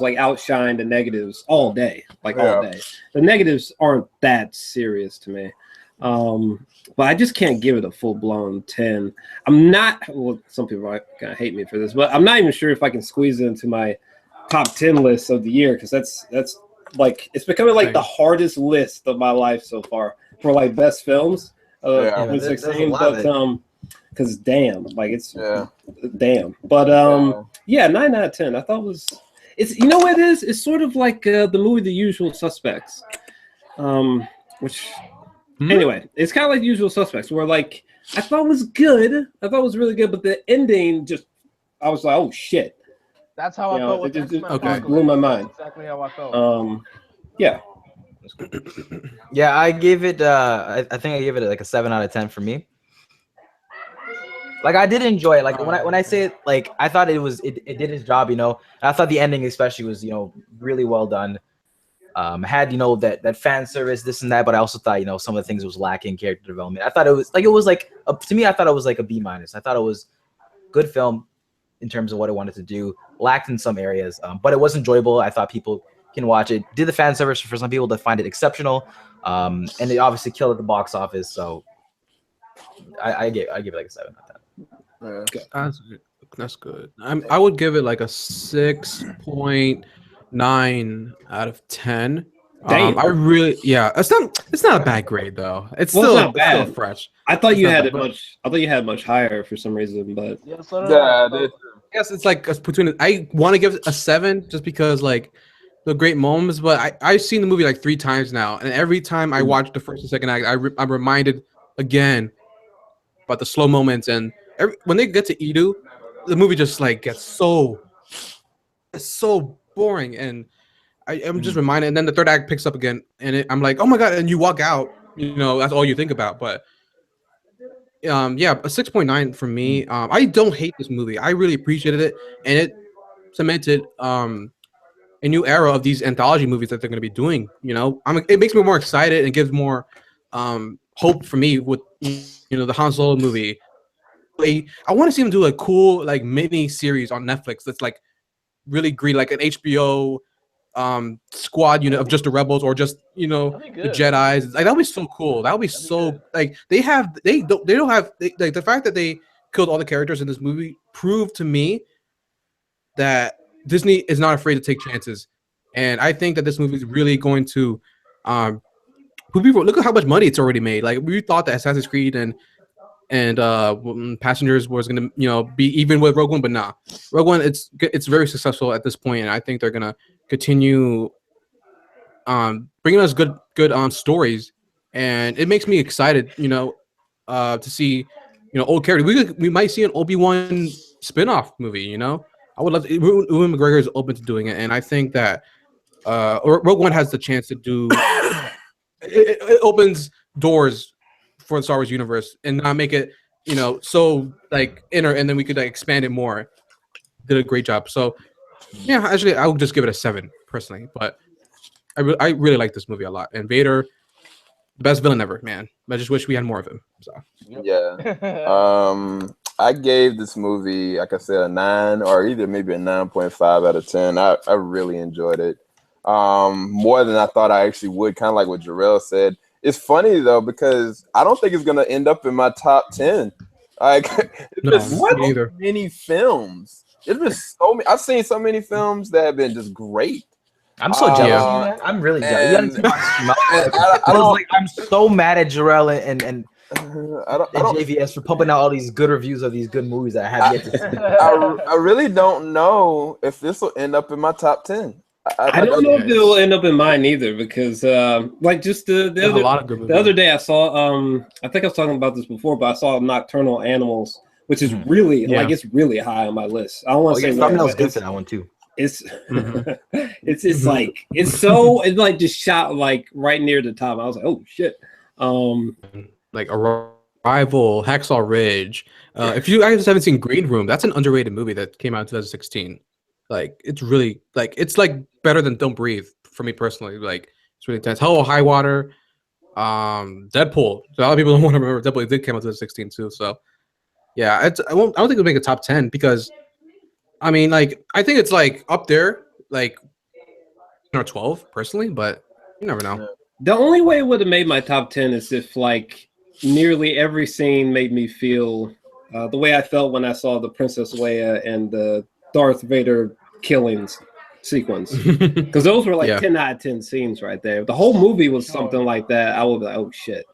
like outshine the negatives all day, all day. The negatives aren't that serious to me, but I just can't give it a full-blown 10. I'm not, well, some people are gonna hate me for this, but I'm not even sure if I can squeeze it into my top 10 list of the year, because that's like, it's becoming like the hardest list of my life so far for like best films of 2016. But because damn, like it's damn. But 9 out of 10. I thought it's, you know what it is? It's sort of like the movie The Usual Suspects, which anyway, it's kind of like The Usual Suspects, where like I thought it was good. I thought it was really good, but the ending just, I was like, oh shit. That's how I felt with it blew my mind. That's exactly how I felt. Yeah. Yeah, I gave it. I think I gave it like a 7 out of 10 for me. Like, I did enjoy it. Like when I say it, like I thought it did its job, you know. I thought the ending especially was, you know, really well done. Had, you know, that fan service, this and that, but I also thought, you know, some of the things was lacking character development. I thought it was to me, I thought it was like a B-. I thought it was good film in terms of what it wanted to do. Lacked in some areas, but it was enjoyable. I thought people can watch it. Did the fan service for some people to find it exceptional, and it obviously killed at the box office. So I give it like a 7 out of 10. That's good. I would give it like a 6.9 out of 10. I really, it's not a bad grade though. It's still fresh. I thought you had much higher for some reason, but I guess it's like between. I want to give it a 7 just because like the great moments, but I've seen the movie like 3 times now, and every time I watch the first and second act, I'm reminded again about the slow moments, and when they get to Edu, the movie just like gets so boring, and I'm just reminded. And then the third act picks up again, and I'm like, oh my god! And you walk out, you know, that's all you think about. But a 6.9 for me. I don't hate this movie. I really appreciated it, and it cemented a new era of these anthology movies that they're going to be doing. You know, it makes me more excited and gives more hope for me with, you know, the Han Solo movie. I want to see them do a cool like mini series on Netflix that's like really green, like an HBO squad unit of just the rebels, or just, you know, the Jedis. Like, that would be so cool. That would be so like they don't have like the fact that they killed all the characters in this movie proved to me that Disney is not afraid to take chances, and I think that this movie is really going to people look at how much money it's already made. Like, we thought that Assassin's Creed and Passengers was gonna, you know, be even with Rogue One, but nah, Rogue One it's very successful at this point, and I think they're gonna continue bringing us good stories, and it makes me excited, you know, to see, you know, old characters. We might see an Obi-Wan spin-off movie, you know. I would love to. Ewan McGregor is open to doing it, and I think that Rogue One has the chance to do it opens doors for the Star Wars universe and not make it, you know, so like inner, and then we could like expand it more. Did a great job. So yeah, actually I would just give it a 7 personally, but I really like this movie a lot. And Vader, best villain ever, man. I just wish we had more of him. So Yeah. I gave this movie, like I said, a 9 or either maybe a 9.5 out of 10. I really enjoyed it. More than I thought I actually would, kind of like what Jor-El said. It's funny though, because I don't think it's gonna end up in my top 10. Like there's so many films. There's been so many. I've seen so many films that have been just great. I'm so jealous of you, man. I'm really jealous. I'm so mad at Jor-El and JVS for pumping out all these good reviews of these good movies that I have yet to see. I really don't know if this will end up in my top 10. I don't know if it will end up in mine either, because like just the other day I saw I think I was talking about this before, but I saw Nocturnal Animals, which is really like it's really high on my list. I don't want to say thumbnail's good for that one too. It's it's like it's like just shot like right near the top. I was like, oh shit. Like Arrival, Hacksaw Ridge. If you guys haven't seen Green Room, that's an underrated movie that came out in 2016. Like it's really like it's like better than Don't Breathe for me personally. Like it's really intense. Hell or High Water, Deadpool. So a lot of people don't want to remember Deadpool. It did come out in 2016 too. So yeah, I don't think it'll make a top 10 because I mean like I think it's like up there like or 12 personally, but you never know. The only way it would have made my top 10 is if like nearly every scene made me feel the way I felt when I saw the Princess Leia and the Darth Vader killings sequence, because those were like 10 out of 10 scenes right there. If the whole movie was something like that, I would be like, oh shit.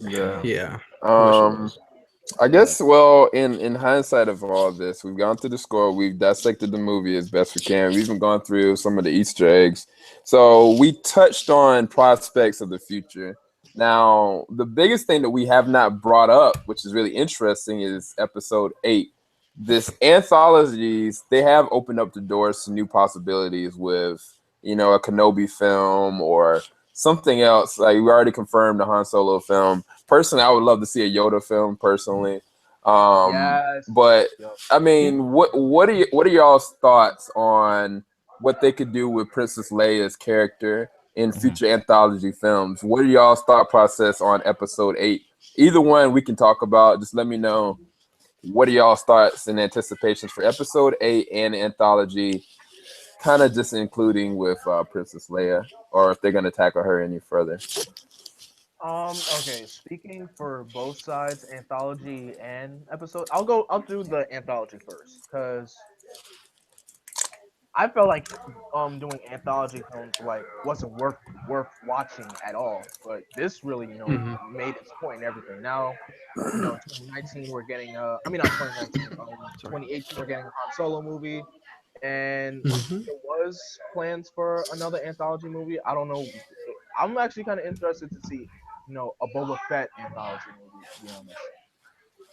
Yeah. I guess, well, in hindsight of all this, we've gone through the score, we've dissected the movie as best we can, we've even gone through some of the Easter eggs. So we touched on prospects of the future. Now, the biggest thing that we have not brought up, which is really interesting, is episode 8. This anthologies, they have opened up the doors to new possibilities with, you know, a Kenobi film or something else. Like we already confirmed the Han Solo film. Personally, I would love to see a Yoda film personally. But I mean, what are y'all's thoughts on what they could do with Princess Leia's character in future anthology films? What are y'all's thought process on episode 8? Either one we can talk about. Just let me know. What are y'all's thoughts and anticipations for episode 8 and anthology, kind of just including with Princess Leia, or if they're going to tackle her any further? Okay, speaking for both sides, anthology and episode, I'll do the anthology first, because I felt like doing anthology films like wasn't worth watching at all, but this really made its point and everything. Now, 2019 we're getting not 2019, 2018 we're getting a Han Solo movie, and there was plans for another anthology movie. I don't know. I'm actually kind of interested to see a Boba Fett anthology movie, to be honest.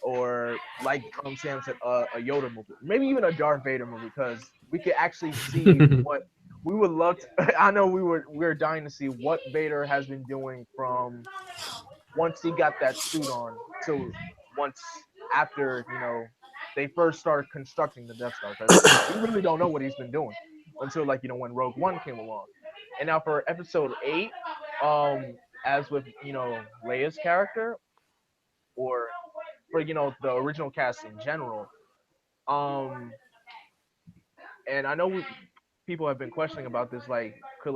Or like Sam said, a Yoda movie, maybe even a Darth Vader movie, because we could actually see what we would love to. I know we're dying to see what Vader has been doing from once he got that suit on to once after they first started constructing the Death Star. Because we really don't know what he's been doing until when Rogue One came along. And now for episode 8, as with Leia's character, or for the original cast in general, and I know people have been questioning about this, could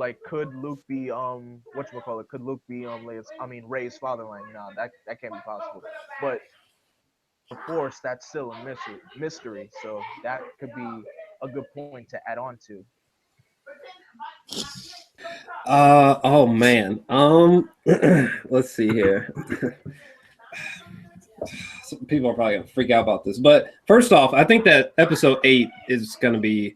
Luke be could Luke be Rey's fatherland? That can't be possible, but of course that's still a mystery, so that could be a good point to add on to. Oh man, let's see here. Some people are probably gonna freak out about this, but first off, I think that episode 8 is gonna be,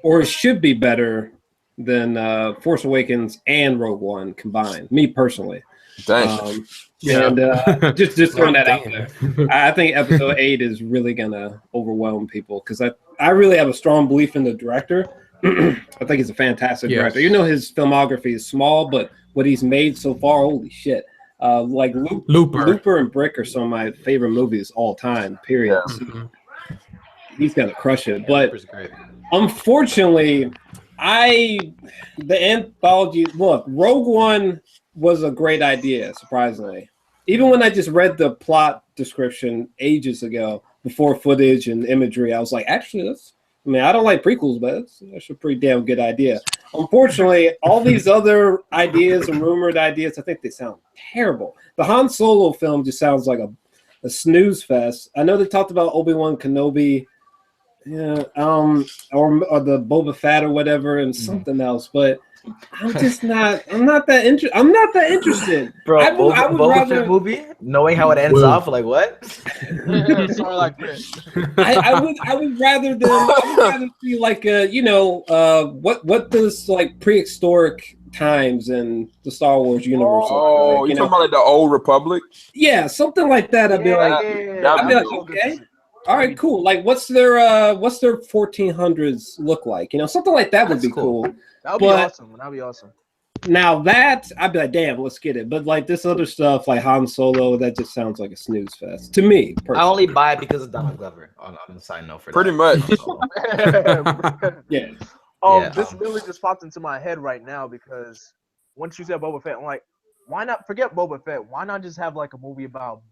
or it should be, better than Force Awakens and Rogue One combined. Me personally, and just throwing that out there. I think episode 8 is really gonna overwhelm people, because I really have a strong belief in the director. I think he's a fantastic director. His filmography is small, but what he's made so far, holy shit. Like Looper and Brick are some of my favorite movies all time, period. Yeah. He's gonna crush it. But unfortunately, The anthology. Look, Rogue One was a great idea. Surprisingly, even when I just read the plot description ages ago, before footage and imagery, I was like, actually, that's. I mean, I don't like prequels, but that's a pretty damn good idea. Unfortunately, all these other ideas and rumored ideas, I think they sound terrible. The Han Solo film just sounds like a snooze fest. I know they talked about Obi-Wan Kenobi, yeah, or the Boba Fett or whatever, and something else, but I'm just not. I'm not that interested. I'm not that interested. Bro, I would Boba rather. Fett movie, knowing how it ends Whoa. off, like what? Sorry, like Chris. I would rather than. I would rather see like what does like prehistoric times in the Star Wars universe look Oh, like? you talking about like the old Republic? Yeah, something like that. I'd be like, that'd be like, okay. All right, cool. Like, what's their 1400s look like? You know, something like that would That's be cool. That would be awesome. That'd be awesome. Now that I'd be like, damn, let's get it. But like this other stuff, like Han Solo, that just sounds like a snooze fest to me. Personally. I only buy it because of Donald Glover. On the side note, for Pretty that. much. Yeah. This really just popped into my head right now because once you said Boba Fett, I'm like, why not forget Boba Fett? Why not just have like a movie about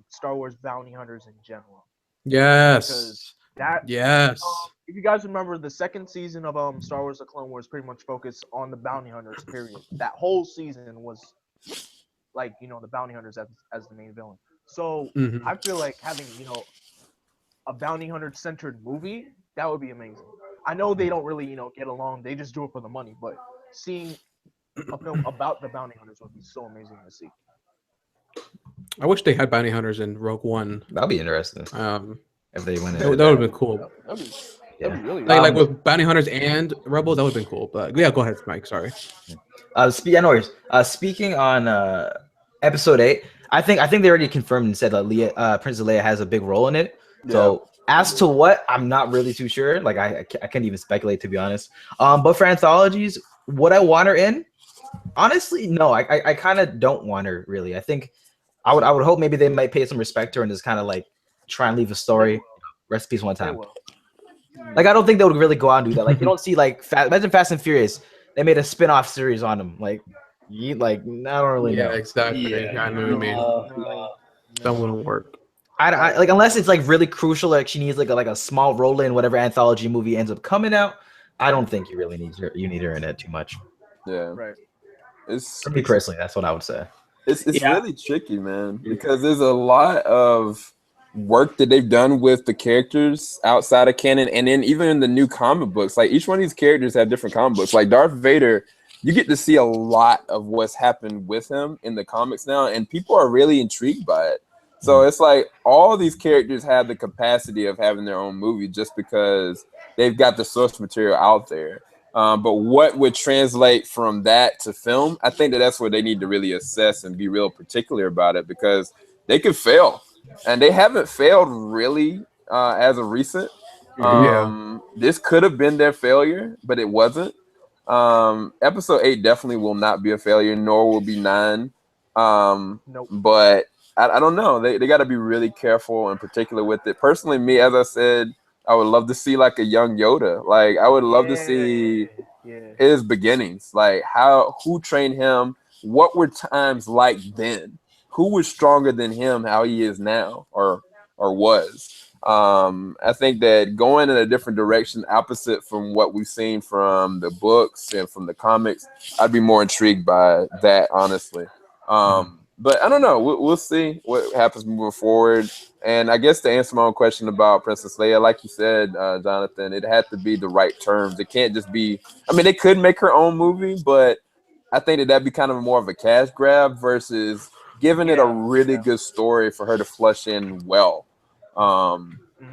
Star Wars bounty hunters in general? Yes. Because that. Yes. If you guys remember, the second season of Star Wars: The Clone Wars pretty much focused on the bounty hunters. Period. That whole season was like the bounty hunters as the main villain. So I feel like having a bounty hunter centered movie, that would be amazing. I know they don't really get along. They just do it for the money. But seeing a film about the bounty hunters would be so amazing to see. I wish they had bounty hunters in Rogue One. That'd be interesting. If they went in, that would have been cool. That'd be really like with bounty hunters and rebels, that would have been cool. But yeah, go ahead, Mike. Sorry. Speaking on episode 8, I think they already confirmed and said that Princess Leia has a big role in it. So as to what, I'm not really too sure. Like I can't even speculate, to be honest. But for anthologies, would I want her in? Honestly, no. I kind of don't want her really. I think I would hope maybe they might pay some respect to her and just kind of like try and leave a story. Rest in peace one time. Like I don't think they would really go out and do that. Like you don't see like imagine Fast and Furious. They made a spin-off series on them. Like I don't really know. Yeah, exactly. Yeah, I know what you mean. That wouldn't work. I like unless it's like really crucial, like she needs like a small role in whatever anthology movie ends up coming out. I don't think you really need her. You need her in it too much. Yeah, right. For me personally, that's what I would say. It's really tricky, man, because there's a lot of work that they've done with the characters outside of canon, and then even in the new comic books, like each one of these characters have different comic books. Like Darth Vader, you get to see a lot of what's happened with him in the comics now, and people are really intrigued by it. So it's like all these characters have the capacity of having their own movie just because they've got the source material out there. But what would translate from that to film? I think that's where they need to really assess and be real particular about it, because they could fail, and they haven't failed really as of recent. This could have been their failure, but it wasn't. Episode 8 definitely will not be a failure, nor will be 9. Nope. But I don't know. They got to be really careful and particular with it. Personally, me, as I said, I would love to see like a young Yoda. Like I would love to see his beginnings. Like who trained him? What were times like then? Who was stronger than him? How he is now, or was? I think that going in a different direction, opposite from what we've seen from the books and from the comics, I'd be more intrigued by that, honestly. But I don't know. We'll see what happens moving forward. And I guess to answer my own question about Princess Leia, like you said, Jonathan, it had to be the right terms. It can't just be. I mean, they could make her own movie, but I think that'd be kind of more of a cash grab versus giving it a really good story for her to flush in well. I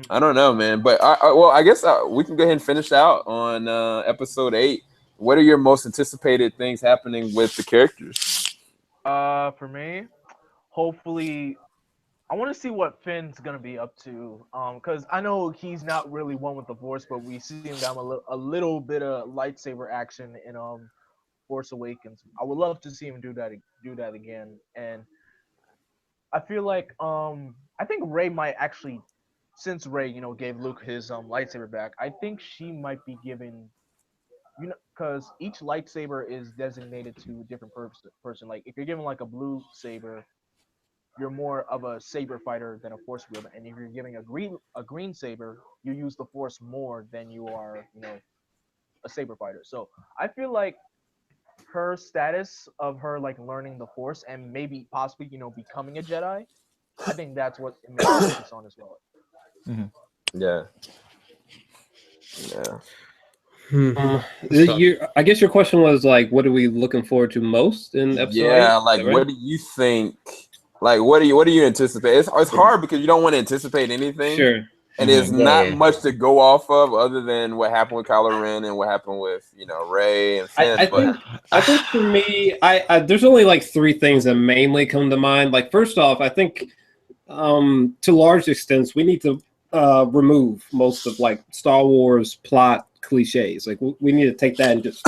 don't know, man. But I guess we can go ahead and finish out on episode 8. What are your most anticipated things happening with the characters? For me, hopefully, I want to see what Finn's gonna be up to. Because I know he's not really one with the Force, but we see him have a little bit of lightsaber action in Force Awakens. I would love to see him do that again. And I feel like I think Rey might actually, since Rey gave Luke his lightsaber back, I think she might be giving you know, because each lightsaber is designated to a different person. Like if you're given like a blue saber, you're more of a saber fighter than a force wielder, and if you're giving a green saber, you use the force more than you are, a saber fighter. So I feel like her status of her like learning the force and maybe possibly becoming a Jedi, I think that's what it makes me focus on as well. Yeah. Yeah. I guess your question was like, what are we looking forward to most in episode 8? Yeah, like Is that right? what do you think? Like what do you anticipate? It's hard because you don't want to anticipate anything. Sure. And there's not Yeah. much to go off of other than what happened with Kylo Ren and what happened with Rey and Finn. I think for me, I there's only like 3 things that mainly come to mind. Like first off, I think to large extents we need to remove most of like Star Wars plot cliches. Like we need to take that and just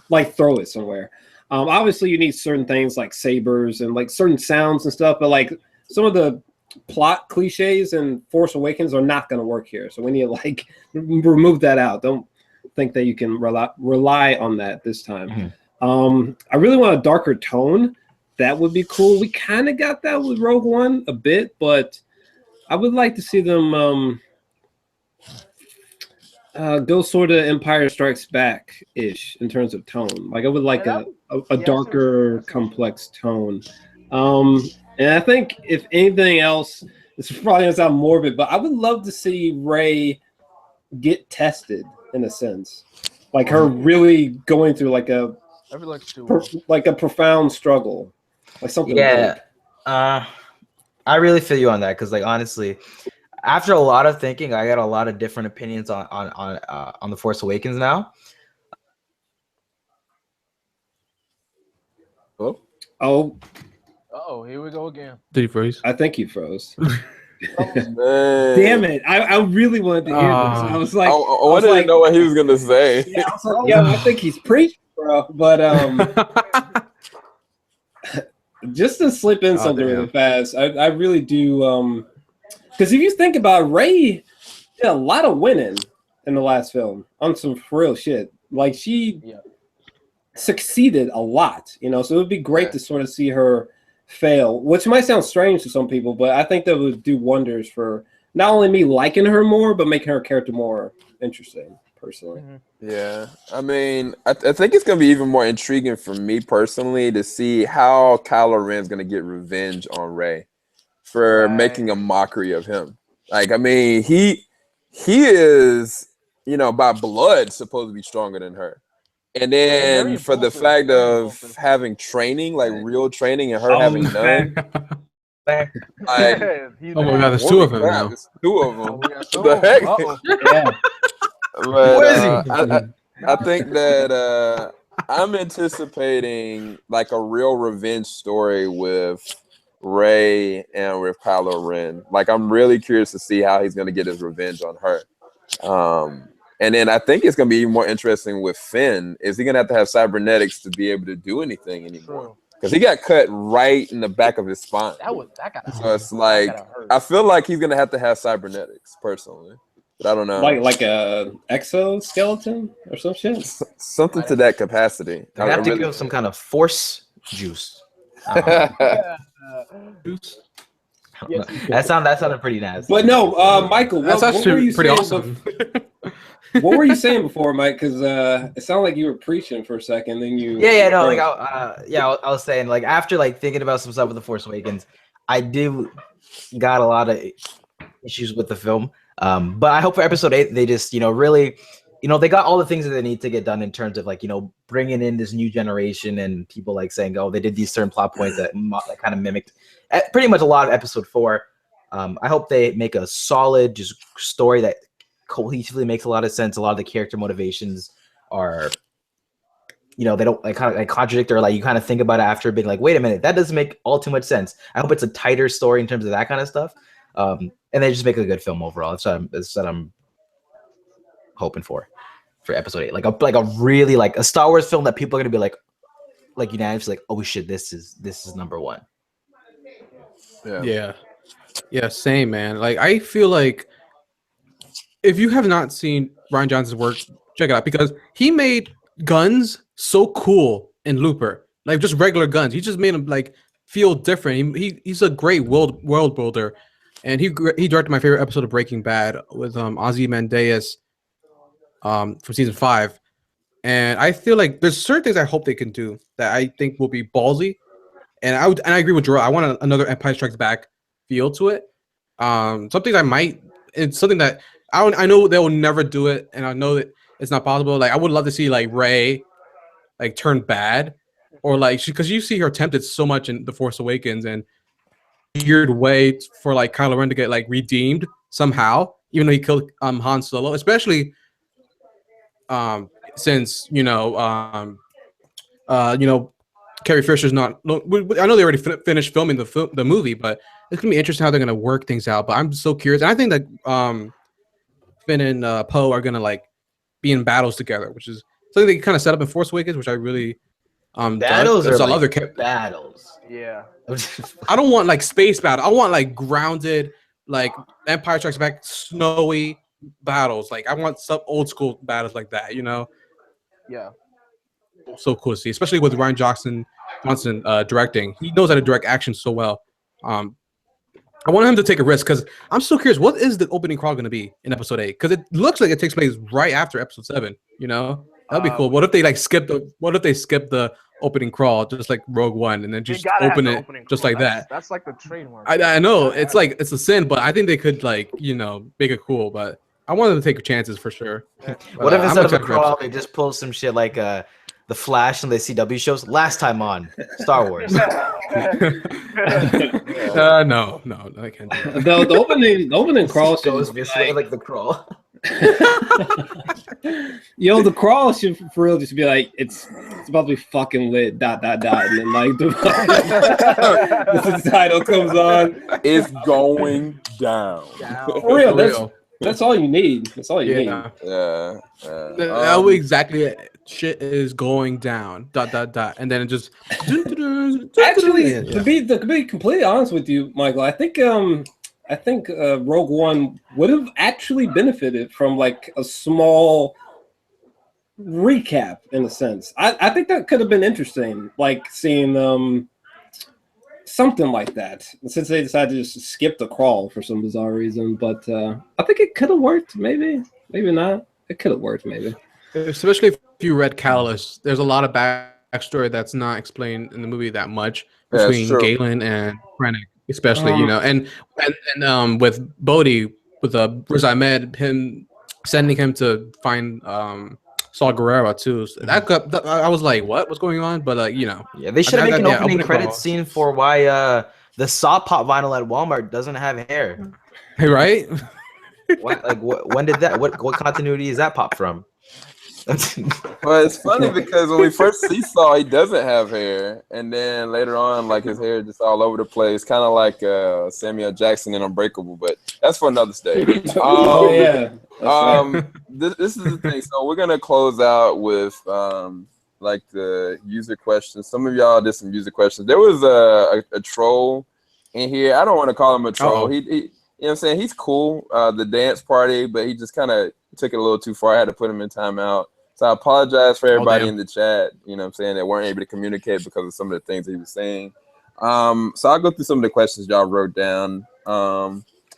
like throw it somewhere. Obviously you need certain things like sabers and like certain sounds and stuff, but like some of the plot cliches in Force Awakens are not going to work here. So we need to like remove that out. Don't think that you can rely on that this time. I really want a darker tone. That would be cool. We kind of got that with Rogue One a bit, but I would like to see them go sort of Empire Strikes Back-ish in terms of tone. Like I would like a darker, complex tone. And I think if anything else, this is probably gonna sound morbid, but I would love to see Rey get tested in a sense, like her really going through like a profound struggle, like something. Yeah, I really feel you on that because, like, honestly, after a lot of thinking, I got a lot of different opinions on the Force Awakens now. Oh, here we go again. Did he freeze? I think he froze. Man. Damn it! I really wanted to hear this. I was like, I wanted to know what he was gonna say. Yeah, I was like, yo, I think he's preaching, bro. But just to slip in something really fast, I really do. Because if you think about it, Rey did a lot of winning in the last film on some real shit. Like she succeeded a lot, so it would be great to sort of see her fail, which might sound strange to some people, but I think that would do wonders for not only me liking her more, but making her character more interesting, personally. Yeah, I mean, I think it's gonna be even more intriguing for me personally to see how Kylo Ren's gonna get revenge on Rey for making a mockery of him. Like, I mean, he is, by blood supposed to be stronger than her. And then for the fact of having training, like real training, and her having none. Like, oh my god, there's 2 of them now. There's 2 of them. What the heck? But I think that I'm anticipating like a real revenge story with Rey and with Kylo Ren. Like, I'm really curious to see how he's gonna get his revenge on her. And then I think it's gonna be even more interesting with Finn. Is he gonna have cybernetics to be able to do anything anymore? Because he got cut right in the back of his spine. So it's like I feel like he's gonna have cybernetics personally, but I don't know. Like a exoskeleton or some shit. Something to that capacity. I have to give him some kind of force juice. Juice. That sounded pretty nasty. But no, Michael, that's actually pretty awesome. What were you saying before, Mike? Because it sounded like you were preaching for a second. Then you. I was saying, like, after like thinking about some stuff with the Force Awakens, I got a lot of issues with the film. But I hope for episode 8 they just really, they got all the things that they need to get done in terms of like bringing in this new generation and people like saying, oh, they did these certain plot points that kind of mimicked pretty much a lot of episode 4. I hope they make a solid just story that cohesively makes a lot of sense. A lot of the character motivations are, they don't like kind of like contradict, or like you kind of think about it after being like, wait a minute, that doesn't make all too much sense. I hope it's a tighter story in terms of that kind of stuff. And they just make a good film overall. That's what I'm hoping for episode 8. Like a really like a Star Wars film that people are gonna be like unanimously like, oh shit, this is number 1. Yeah, same, man. Like, I feel like if you have not seen Rian Johnson's work check it out because he made guns so cool in Looper, like just regular guns. He just made them like feel different. He's a great world builder, and he directed my favorite episode of Breaking Bad with Ozymandias for season 5. And I feel like there's certain things I hope they can do that I think will be ballsy. And I agree with Jor. I want another Empire Strikes Back feel to it. Something I might. It's something that I know they will never do it, and I know that it's not possible. Like I would love to see like Rey, like turn bad, or like because you see her tempted so much in The Force Awakens, and weird way for like Kylo Ren to get like redeemed somehow, even though he killed Han Solo, especially since you know Carrie Fisher's not. I know they already finished filming the movie, but it's gonna be interesting how they're gonna work things out. But I'm so curious, and I think that Finn and Poe are gonna like be in battles together, which is something they kind of set up in Force Awakens, which I really battles dug. are I love like their Yeah. I don't want like space battle. I want like grounded, like Empire Strikes Back, snowy battles. Like I want some old school battles like that. You know. Yeah. So cool to see, especially with Ryan Johnson directing. He knows how to direct action so well. I want him to take a risk because I'm so curious. What is the opening crawl going to be in episode 8? Because it looks like it takes place right after episode 7. You know, that'd be cool. What if they like skip the opening crawl just like Rogue One and then just open it just like that? That's like the trademark. I know it's like it's a sin, but I think they could like make it cool. But I want them to take chances for sure. What if instead of a crawl they just pull some shit like the Flash and the CW shows? Last time on Star Wars. No, I can't do that. The opening crawl goes visibly like the crawl. The crawl should for real just be like it's about to be fucking lit. ... And then like the title comes on. It's going down. For real, that's all you need. That's all you need. Yeah. Exactly it. Shit is going down. ... And then it just actually to be completely honest with you, Michael, I think Rogue One would have actually benefited from like a small recap in a sense. I think that could have been interesting, like seeing something like that, since they decided to just skip the crawl for some bizarre reason. But I think it could have worked, maybe not. It could have worked, maybe. Especially if you read Callus, there's a lot of backstory that's not explained in the movie that much between Galen and Krennic, especially and with Bodhi with Riz Ahmed, him sending him to find Saw Gerrera too. So that I was like, what's going on? But yeah, they should have made an opening credit scene for why the Saw Pop vinyl at Walmart doesn't have hair. Hey, right? When did that? What continuity is that pop from? Well, it's funny because when we first see Saw, he doesn't have hair, and then later on, like his hair just all over the place, kind of like Samuel Jackson in Unbreakable. But that's for another stage. This is the thing. So we're gonna close out with like the user questions. Some of y'all did some user questions. There was a troll in here. I don't want to call him a troll. He you know what I'm saying? He's cool. The dance party, but he just kind of took it a little too far. I had to put him in timeout. So I apologize for everybody in the chat, you know what I'm saying, that weren't able to communicate because of some of the things he was saying. So I'll go through some of the questions y'all wrote down.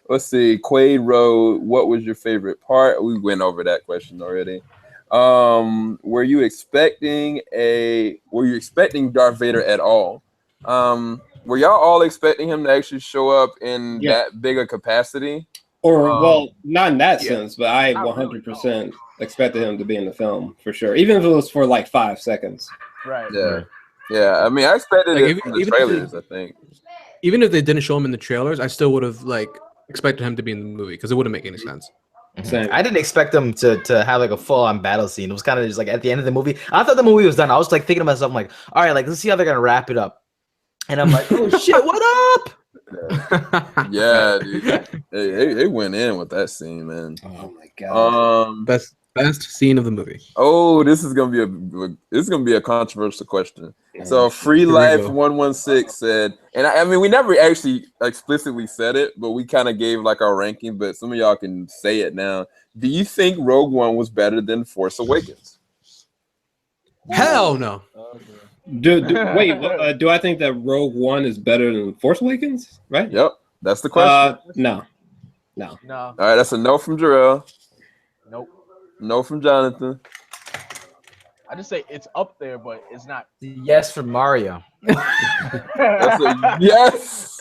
Let's see. Quaid wrote, what was your favorite part? We went over that question already. Were you expecting Darth Vader at all? Were y'all all expecting him to actually show up in that big a capacity? Or well, not in that sense, but I 100% expected him to be in the film for sure, even if it was for like 5 seconds. Right. Yeah. I mean, I expected it from the trailers. I think even if they didn't show him in the trailers, I still would have like expected him to be in the movie because it wouldn't make any sense. Same. I didn't expect them to have like a full-on battle scene. It was kind of just like at the end of the movie. I thought the movie was done. I was like thinking to myself, I'm like, all right, like let's see how they're gonna wrap it up. And I'm like, oh shit, what up? Yeah, dude. They went in with that scene, man. Oh my god. Best scene of the movie. Oh, this is gonna be a controversial question. So Free Life 116 said, and I mean we never actually explicitly said it, but we kind of gave like our ranking, but some of y'all can say it now. Do you think Rogue One was better than Force Awakens? Hell no. Wait, do I think that Rogue One is better than Force Awakens? Right? Yep, that's the question. No. No. All right, that's a no from Jor-El. Nope. No from Jonathan. I just say it's up there, but it's not. Yes for Mario. That's a yes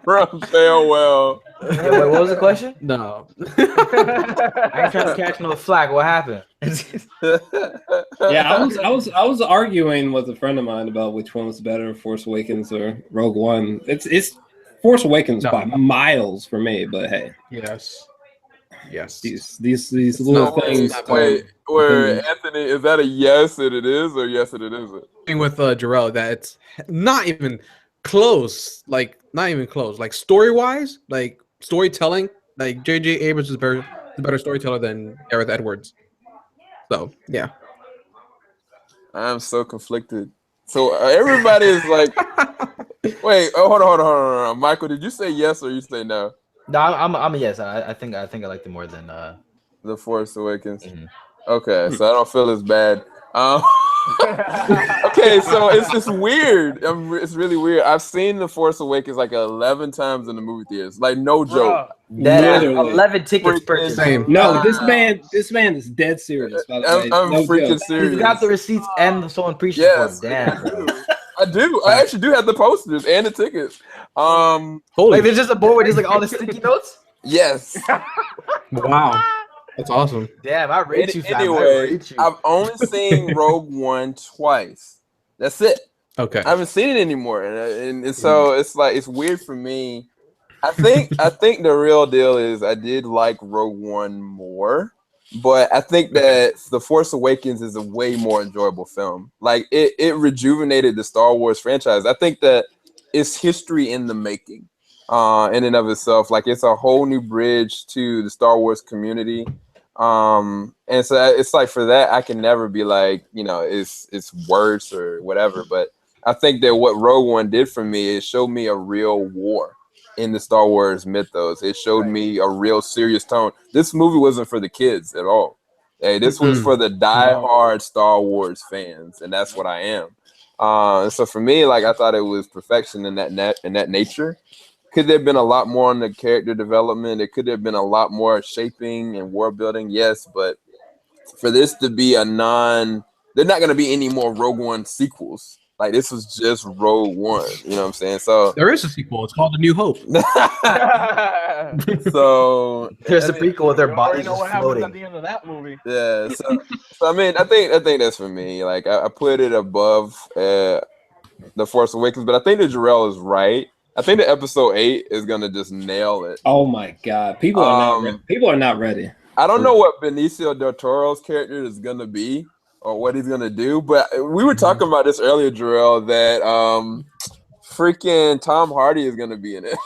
from FailWhale. Yeah, wait, what was the question? No. I ain't trying to catch no flack. What happened? Yeah, I was arguing with a friend of mine about which one was better, Force Awakens or Rogue One. It's Force Awakens by miles for me, but hey. Yes. These little things. Wait, Anthony, is that a yes and it is, or yes and it isn't? Thing with Jor-El that it's not even close. Like not even close. Like story wise, like storytelling, like J.J. Abrams is the better storyteller than Gareth Edwards. So yeah. I'm so conflicted. So everybody is like, wait, hold on. Michael, did you say yes or you say no? No, I'm a yes. I think I liked it more than The Force Awakens. Mm-hmm. Okay, so I don't feel as bad. Okay, so it's weird. It's really weird. I've seen The Force Awakens like 11 times in the movie theaters. Like no joke. That 11 tickets purchased. Same. No, this man is dead serious. By the way. I'm No freaking joke. serious. He's got the receipts and the someone preaching Yes, for him. Damn. I do. I actually do have the posters and the tickets. Like there's just a board with just like all the sticky notes. Yes. Wow. That's awesome. Damn, I rate you. Fam. Anyway, I rate you. I've only seen Rogue One twice. That's it. Okay. I haven't seen it anymore, and so it's like it's weird for me. I think the real deal is I did like Rogue One more, but I think that The Force Awakens is a way more enjoyable film. Like it rejuvenated the Star Wars franchise. I think that it's history in the making, in and of itself. Like it's a whole new bridge to the Star Wars community. And so it's like for that I can never be like, it's worse or whatever, but I think that what Rogue One did for me is showed me a real war in the Star Wars mythos. It showed me a real serious tone. This movie wasn't for the kids at all. Hey, this was for the diehard Star Wars fans, and that's what I am. So for me, like I thought it was perfection in that nature. Could there have been a lot more on the character development? It could have been a lot more shaping and world building, yes. But for this to be they're not going to be any more Rogue One sequels. Like this was just Rogue One. You know what I'm saying? So there is a sequel. It's called A New Hope. So there's a prequel with their bodies know what just happens floating. at the end of that movie. Yeah. So I mean, I think that's for me. Like I put it above The Force Awakens, but I think that Jor-El is right. I think that Episode 8 is gonna just nail it. Oh my God, people are not ready. I don't know what Benicio del Toro's character is gonna be or what he's gonna do, but we were talking about this earlier, Jor-El, that freaking Tom Hardy is gonna be in it.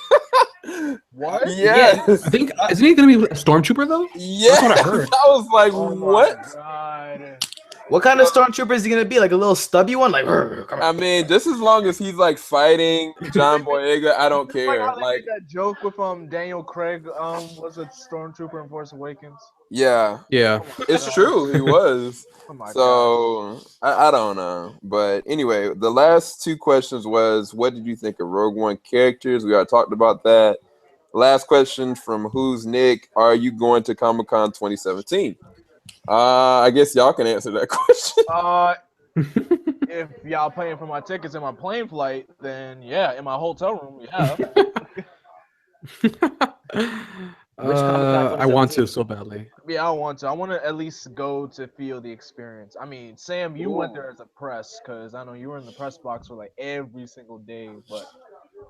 What? Yes. I think isn't he gonna be a stormtrooper though? Yes. That's what I heard. I was like, Oh what? my God. What kind of stormtrooper is he gonna be? Like a little stubby one? Like, I mean, just as long as he's like fighting John Boyega, I don't care. Like, Like, that joke with Daniel Craig was a stormtrooper in Force Awakens. yeah, it's true. He was. Oh my So I don't know, but anyway, the last two questions was, what did you think of Rogue One characters? We already talked about that. Last question from Who's Nick? Are you going to Comic-Con 2017? I guess y'all can answer that question. If y'all paying for my tickets and my plane flight, then yeah, in my hotel room, yeah. I want to so badly. Yeah, I want to. I want to at least go to feel the experience. I mean, Sam, you went there as a press because I know you were in the press box for like every single day, but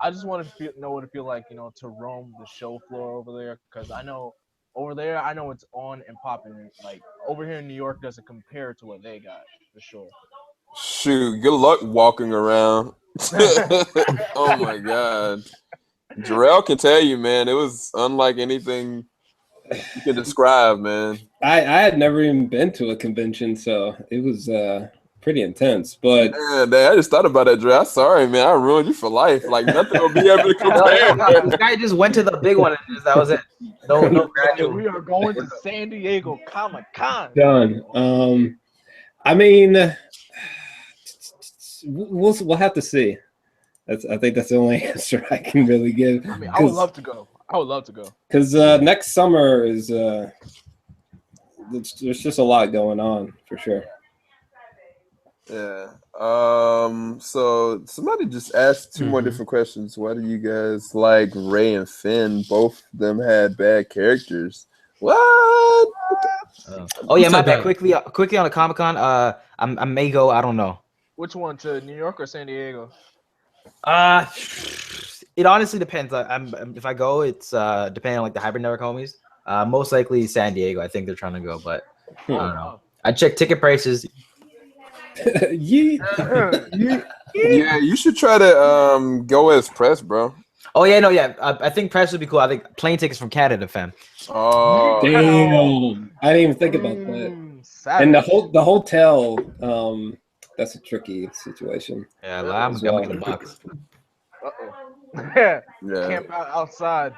I just want to know what it feel like, to roam the show floor over there because I know over there, I know it's on and popping. Like over here in New York doesn't compare to what they got for sure. Shoot, good luck walking around. Oh my God. Jor-El can tell you, man, it was unlike anything you can describe, man. I had never even been to a convention, so it was pretty intense. But Man, I just thought about that, Dre. I'm sorry, man. I ruined you for life. Like nothing will be able to compare. This guy just went to the big one and that was it. No gradual. We are going to San Diego Comic-Con. done. I mean, we'll have to see. I think that's the only answer I can really give. I mean, I would love to go. Because next summer is there's just a lot going on for sure. Yeah. So somebody just asked two more different questions. Why do you guys like Ray and Finn? Both of them had bad characters. What? Oh yeah, my bad. Quickly on the Comic-Con. I may go. I don't know. Which one, to New York or San Diego? It honestly depends. If I go, it's depending on like the Hybrid Network homies. Most likely San Diego. I think they're trying to go, but I don't know. I checked ticket prices. Yeah, you should try to go as press, bro. Oh yeah, no, yeah. I think press would be cool. I think plane tickets from Canada, fam. Oh, damn! I didn't even think about that. Savage. And the hotel, that's a tricky situation. Yeah, I'm going to the box. Yeah. yeah, Camp out outside.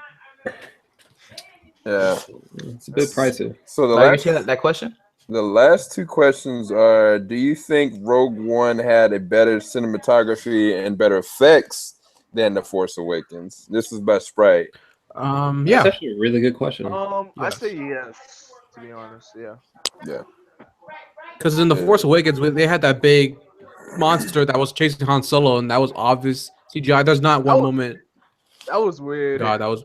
yeah. It's a bit pricey. So Are you seeing that question? The last two questions are: do you think Rogue One had a better cinematography and better effects than The Force Awakens? This is by Sprite. That's Yeah. actually a really good question. I say yes. To be honest, yeah. Yeah. Because in The Force Awakens, they had that big monster that was chasing Han Solo, and that was obvious CGI. There's not one moment. That was weird. God, that was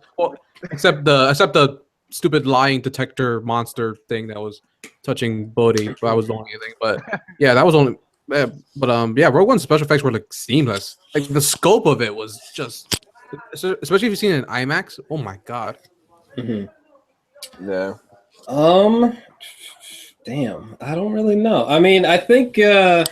except the stupid lying detector monster thing that was touching Bodhi. That was the only thing. But yeah, that was only. But yeah, Rogue One's special effects were like seamless. Like the scope of it was just, especially if you've seen it in IMAX. Oh my god. Yeah. Damn, I don't really know. I mean, I think the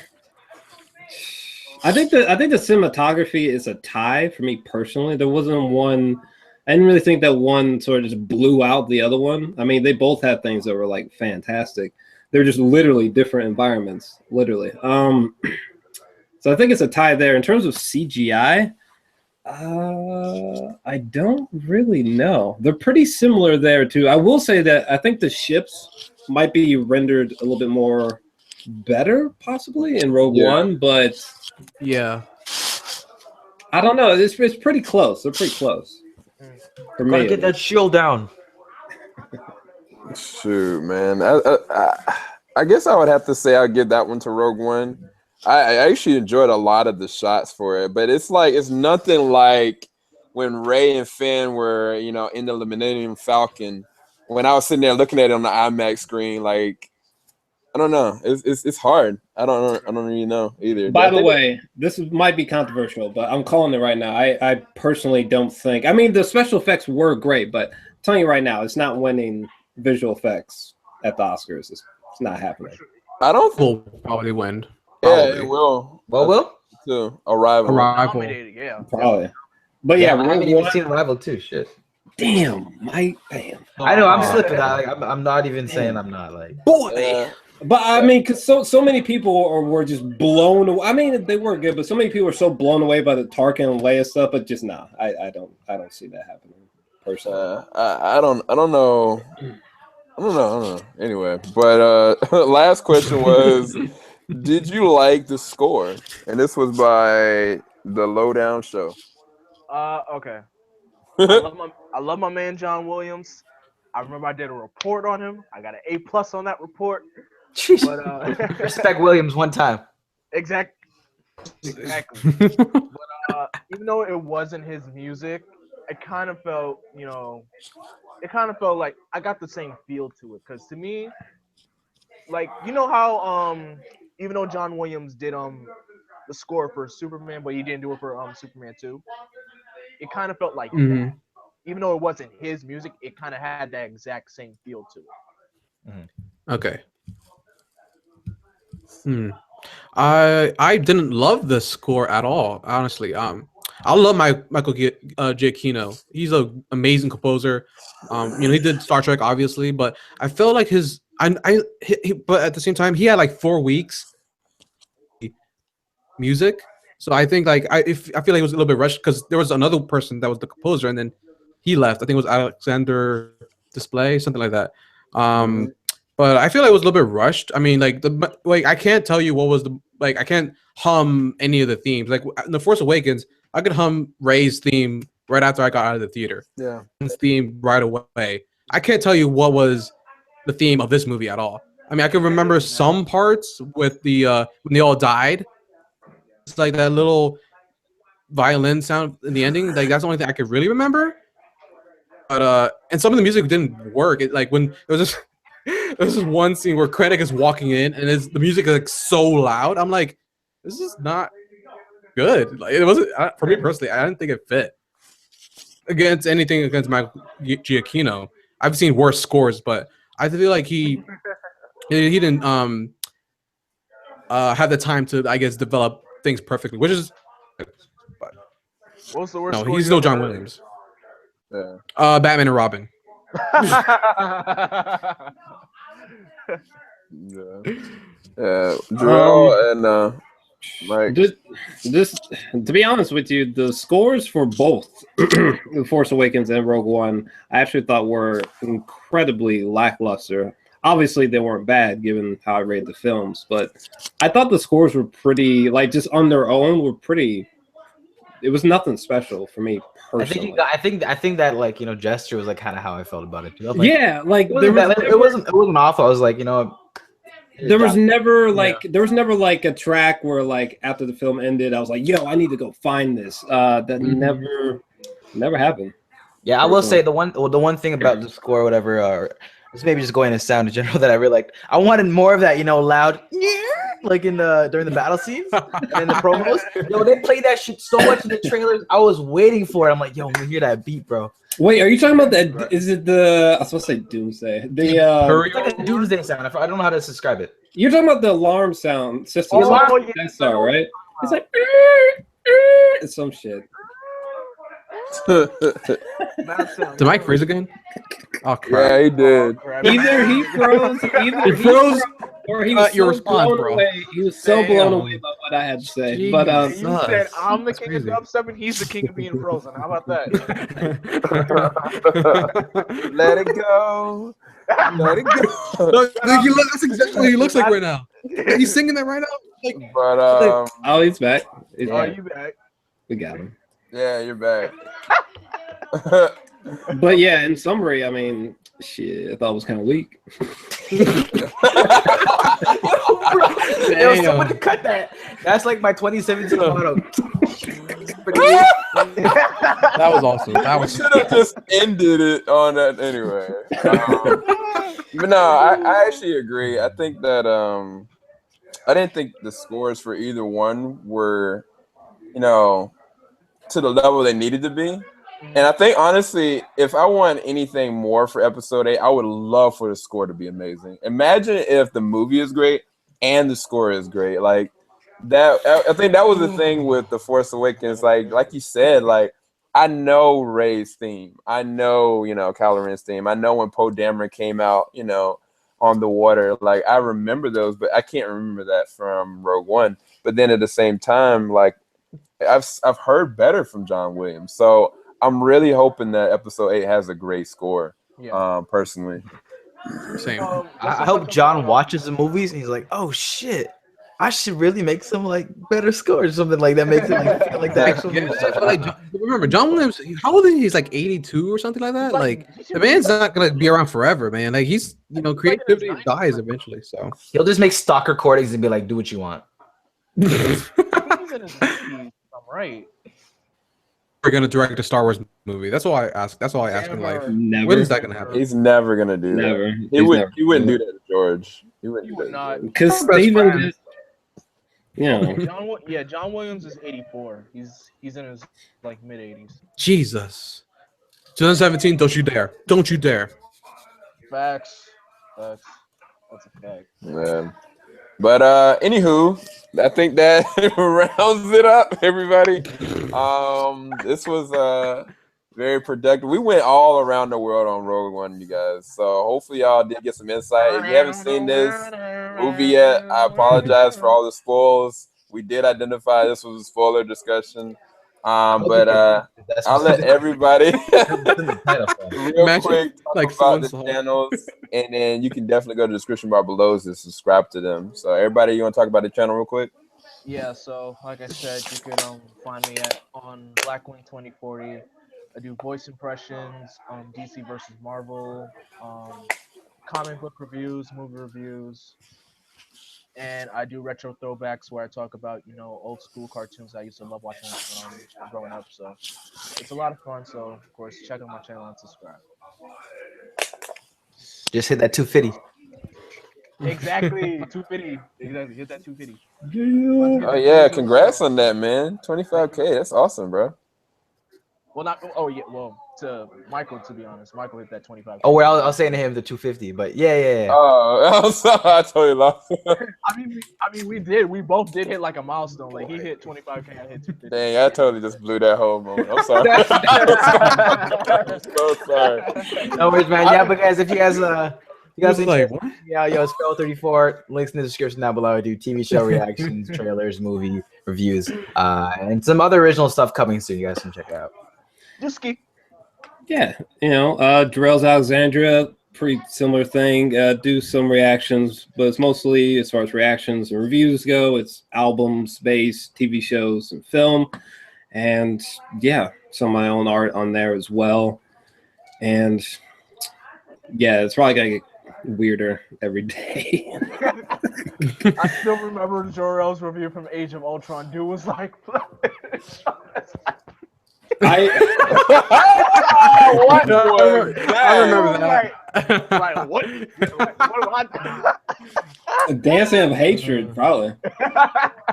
cinematography is a tie for me personally. There wasn't one. I didn't really think that one sort of just blew out the other one. I mean, they both had things that were like fantastic. They're just literally different environments, literally. So I think it's a tie there. In terms of CGI, I don't really know. They're pretty similar there too. I will say that I think the ships might be rendered a little bit more better, possibly in Rogue One, but yeah, I don't know. It's pretty close. They're pretty close. For me, Gotta get that shield down. Shoot, man. I guess I would have to say I'll give that one to Rogue One. I actually enjoyed a lot of the shots for it, but it's nothing like when Rey and Finn were, in the Millennium Falcon. When I was sitting there looking at it on the IMAX screen, like, I don't know. It's hard. I don't really know either. By the way, this might be controversial, but I'm calling it right now. I personally don't think. I mean, the special effects were great, but I'm telling you right now, it's not winning visual effects at the Oscars. It's not happening. I don't think will probably win. Yeah, it will. What will? Too. Arrival. Nominated, yeah. Probably. But yeah, I haven't even seen Arrival too. Shit. Damn. I know I'm slipping. I'm not even saying I'm not like. Boy. But I mean, because so many people were just blown away. I mean, they were good, but so many people were so blown away by the Tarkin and Leia stuff. But just I don't see that happening personally. I don't know. I don't know. Anyway, but last question was, did you like the score? And this was by the Lowdown Show. Okay. I love my man John Williams. I remember I did a report on him. I got an A+ on that report. Jeez. But Respect Williams one time. Exactly. But even though it wasn't his music, it kind of felt, like I got the same feel to it. Because to me, like, how even though John Williams did the score for Superman, but he didn't do it for Superman 2, it kind of felt like that. Even though it wasn't his music, it kind of had that exact same feel to it. Okay. I didn't love the score at all, honestly. I love Michael Giacchino. He's an amazing composer. He did Star Trek, obviously, but I felt like but at the same time, he had like 4 weeks music. So I think like I feel like it was a little bit rushed because there was another person that was the composer, and then he left. I think it was Alexander Display, something like that. But I feel like it was a little bit rushed. I mean, like I can't tell you what was the I can't hum any of the themes. Like in The Force Awakens, I could hum Rey's theme right after I got out of the theater. Yeah, His theme right away. I can't tell you what was the theme of this movie at all. I mean, I can remember some parts with the when they all died. It's like that little violin sound in the ending. Like that's the only thing I could really remember. But and some of the music didn't work. It like when there was this one scene where Krennic is walking in and the music is like so loud. I'm like, this is not good. Like it wasn't for me personally. I didn't think it fit against anything against Michael Giacchino. I've seen worse scores, but I feel like he didn't have the time to, I guess, develop things perfectly, which is. What's the worst? No, he's still John Williams. yeah. Batman and Robin. Joel and Mike. This, to be honest with you, the scores for both The Force Awakens and Rogue One, I actually thought were incredibly lackluster. Obviously, they weren't bad given how I rated the films, but I thought the scores were pretty, like, just on their own, were pretty. It was nothing special for me personally. I think that like gesture was like kind of how I felt about it too. Like, Yeah, like it wasn't awful. I was like there was never like a track where like after the film ended, I was like, yo, I need to go find this. That never happened. Yeah, I will say the one thing about the score, or whatever, it's maybe just going to sound in general that I really liked. I wanted more of that, loud, like in during the battle scenes and in the promos. Yo, they played that shit so much in the trailers. I was waiting for it. I'm like, yo, we hear that beat, bro. Wait, are you talking about that? Is it I was supposed to say Doomsday? It's like a doomsday sound. I don't know how to describe it. You're talking about the alarm sound system. That's all right. It's like it's some shit. Did Mike freeze again? Oh crap! Yeah, he did. Either he froze, or he was your so response, blown bro. away. He was so blown away by what I had to say. Jeez. But You said I'm the That's king crazy. of dubstep and he's the king of being frozen. How about that? Let it go. Let it go. Look, that's exactly what he looks like right now. He's singing that right now. Like, But oh, he's back. He's Are back. you back? We got him. yeah, you're back. But yeah, in summary, I mean, shit, I thought it was kind of weak. Yo, someone cut that. That's like my 2017 motto. that was awesome. That was Should have just ended it on that anyway. But no, I actually agree. I think that I didn't think the scores for either one were, to the level they needed to be. And I think honestly, if I want anything more for episode 8, I would love for the score to be amazing. Imagine if the movie is great and the score is great. Like that, I think that was the thing with The Force Awakens. Like you said, like I know Rey's theme. I know, Kylo Ren's theme. I know when Poe Dameron came out, on the water. Like I remember those, but I can't remember that from Rogue One. But then at the same time, like I've heard better from John Williams. So I'm really hoping that episode 8 has a great score. Yeah. Personally. same. I hope John watches the movies and he's like, oh shit, I should really make some like better scores, something like that makes it like feel like the actual movie. Remember, John Williams, how old is he? He's like 82 or something like that. Like the man's not gonna be around forever, man. Like he's creativity dies eventually. So He'll just make stock recordings and be like, do what you want. He's in his 90s, I'm right. we're gonna direct a Star Wars movie. That's all I ask. That's all I ask in life. Never. When is that gonna happen? He's never gonna do that. Never. He wouldn't do that to George. He wouldn't He do would that. not. Because Best Steven friend. just, John Williams is 84. He's in his like mid 80s. Jesus. 2017. Don't you dare! Don't you dare! Facts. That's a fact. Man. But anywho, I think that rounds it up, everybody. This was very productive. We went all around the world on Rogue One, you guys. So hopefully y'all did get some insight. If you haven't seen this movie yet, I apologize for all the spoils. We did identify this was a spoiler discussion. But I'll let everybody real quick talk about the channels, and then you can definitely go to the description bar below to subscribe to them. So everybody, you want to talk about the channel real quick? Yeah, so like I said, you can find me on Blackwing2040. I do voice impressions, DC versus Marvel, comic book reviews, movie reviews, and I do retro throwbacks where I talk about old school cartoons I used to love watching growing up. So it's a lot of fun. So of course, check out my channel and subscribe. Just hit that 250. Exactly, 250. Exactly, hit that 250. Oh yeah, congrats on that, man. 25K, that's awesome, bro. Well, not. Oh yeah. Well, to Michael, to be honest, Michael hit that 25. Oh, well, I was saying to him the 250, but yeah. Oh, I'm sorry, I totally lost. I mean, we did. We both did hit like a milestone. Like he hit 25K, I hit 250. Dang, I totally just blew that whole moment. I'm sorry. I'm so sorry. No worries, man. Yeah, but guys, if you guys like, what? Yeah, yo, it's FailWhale34. Links in the description down below. I do TV show reactions, trailers, movie reviews, and some other original stuff coming soon. You guys can check it out. Juski. Yeah, Jor-ELs Alexandria, pretty similar thing. Do some reactions, but it's mostly, as far as reactions and reviews go, it's albums based, TV shows, and film. And yeah, some of my own art on there as well. And yeah, it's probably gonna get weirder every day. I still remember Jor-ELs review from Age of Ultron. Dude was like, I remember that. Like what? Dancing of Hatred, probably.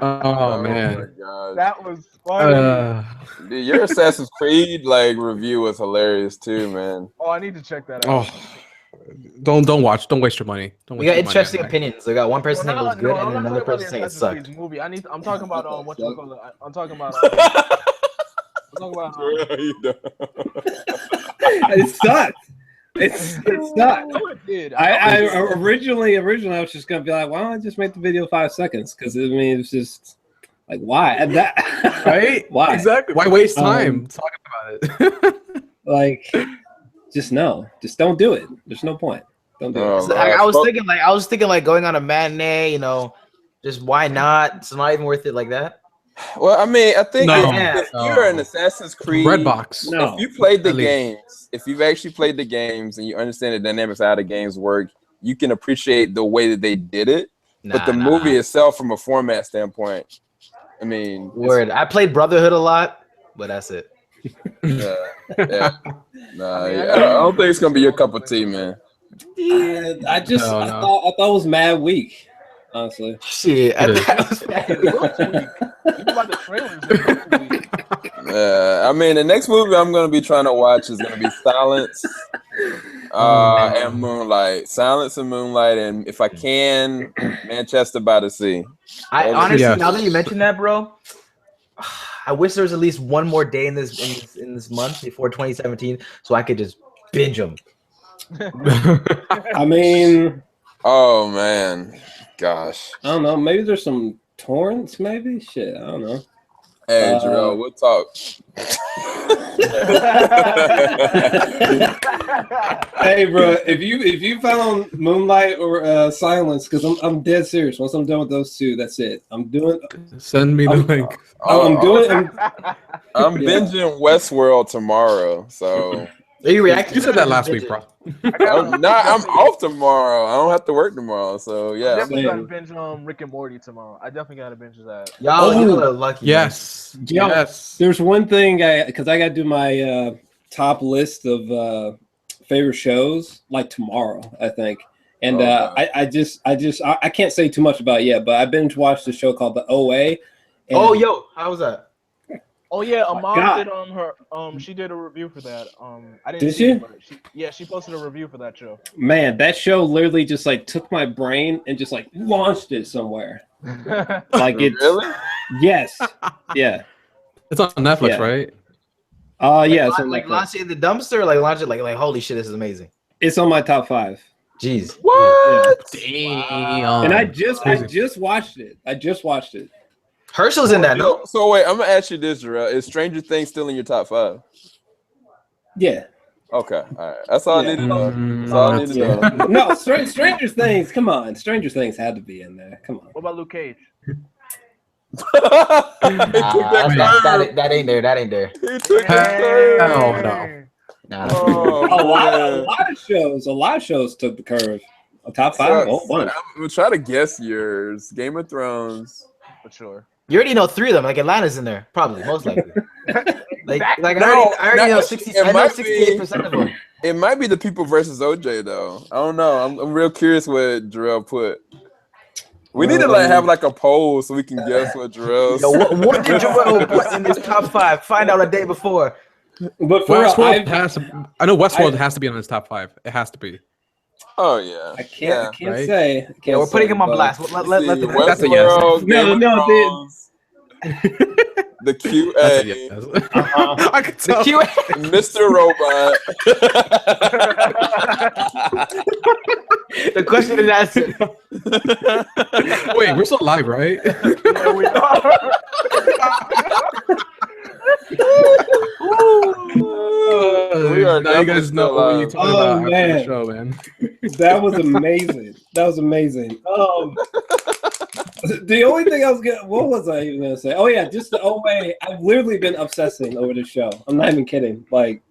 Oh man, my gosh. That was funny. Dude, your Assassin's Creed review was hilarious too, man. Oh, I need to check that out. Oh, don't watch. Don't waste your money. We got interesting opinions. We got one person saying it was good, and another person saying it sucked. Movie. I'm talking about what you call it. I'm talking about. It sucked. It sucked. I originally I was just gonna be like, why don't I just make the video 5 seconds? Because I mean, it's just like, why that right? Why exactly? Why waste time talking about it? Like, just don't do it. There's no point. Don't do it. So I was thinking like going on a matinee. Just why not? It's not even worth it like that. Well, I mean, I think if you're an Assassin's Creed Redbox, if you played the games, if you've actually played the games and you understand the dynamics of how the games work, you can appreciate the way that they did it. But the movie itself, from a format standpoint, I mean, I played Brotherhood a lot, but that's it. Yeah. Nah, I don't think it's gonna be your cup of tea, man. Yeah, I thought it was mad weak. Honestly, shit. I mean, the next movie I'm gonna be trying to watch is gonna be Silence, and Moonlight. Silence and Moonlight, and if I can, Manchester by the Sea. I honestly, now that you mention that, bro, I wish there was at least one more day in this month before 2017, so I could just binge them. I mean, oh man. Gosh, I don't know. Maybe there's some torrents. Maybe shit. I don't know. Hey, Jor-El, we'll talk. Hey, bro, if you found Moonlight or Silence, because I'm dead serious. Once I'm done with those two, that's it. Send me the link. I'm binging Westworld tomorrow, so. Are you reacting? You said that last week, bro. I'm off tomorrow. I don't have to work tomorrow, so yeah. I definitely gotta binge Rick and Morty tomorrow. I definitely gotta binge that. Y'all, you are lucky. Yes. Yes. There's one thing because I gotta do my top list of favorite shows like tomorrow, I think. And I can't say too much about it yet, but I binge watched a show called The OA. Yo, how was that? Oh yeah, mom did she did a review for that. I didn't. Did she? She posted a review for that show. Man, that show literally just took my brain and just launched it somewhere. It's really? Yes. Yeah. It's on Netflix, right? Yeah. Launch it in the dumpster, launch it holy shit, this is amazing. It's on my top 5. Jeez. What? Damn. And I just watched it. Herschel's in that. No. So wait, I'm gonna ask you this, Jor-El. Is Stranger Things still in your top 5? Yeah. Okay, all right. That's all I need to know. That's all I need to know. No, Stranger Things. Come on, Stranger Things had to be in there. Come on. What about Luke Cage? That ain't there. That ain't there. He took that curve. Hell no. Nah. Oh, A lot man. of shows took the curve. A top 5. So, Oh, one. I'm gonna try to guess yours. Game of Thrones. For sure. You already know 3 of them. Like Atlanta's in there, probably, most likely. Like I No, already know not- 60. it I know might be- 68% of them. It might be the People versus OJ though. I don't know. I'm real curious what Jor-El put. We need to have like a poll so we can guess what Jor-El. Yo, what did Jor-El put in his top 5? Find out a day before. But for real, Westworld I know Westworld has to be on his top 5. It has to be. Oh yeah. I can't right? say. Yeah, we're putting him on blast. Let the That's a yes. Westworld, Game of No, Thrones, the QA, That's a yes. I could The tell. Q. Mr. Robot. The question is answered. Wait, we're still live, right? Yeah, we are. We are Now you guys definitely know still what you live. talking Oh, about after man. the show, man. That was amazing. That was amazing. The only thing I was gonna, what was I even gonna say? Oh yeah, just the OA. I've literally been obsessing over this show. I'm not even kidding. Like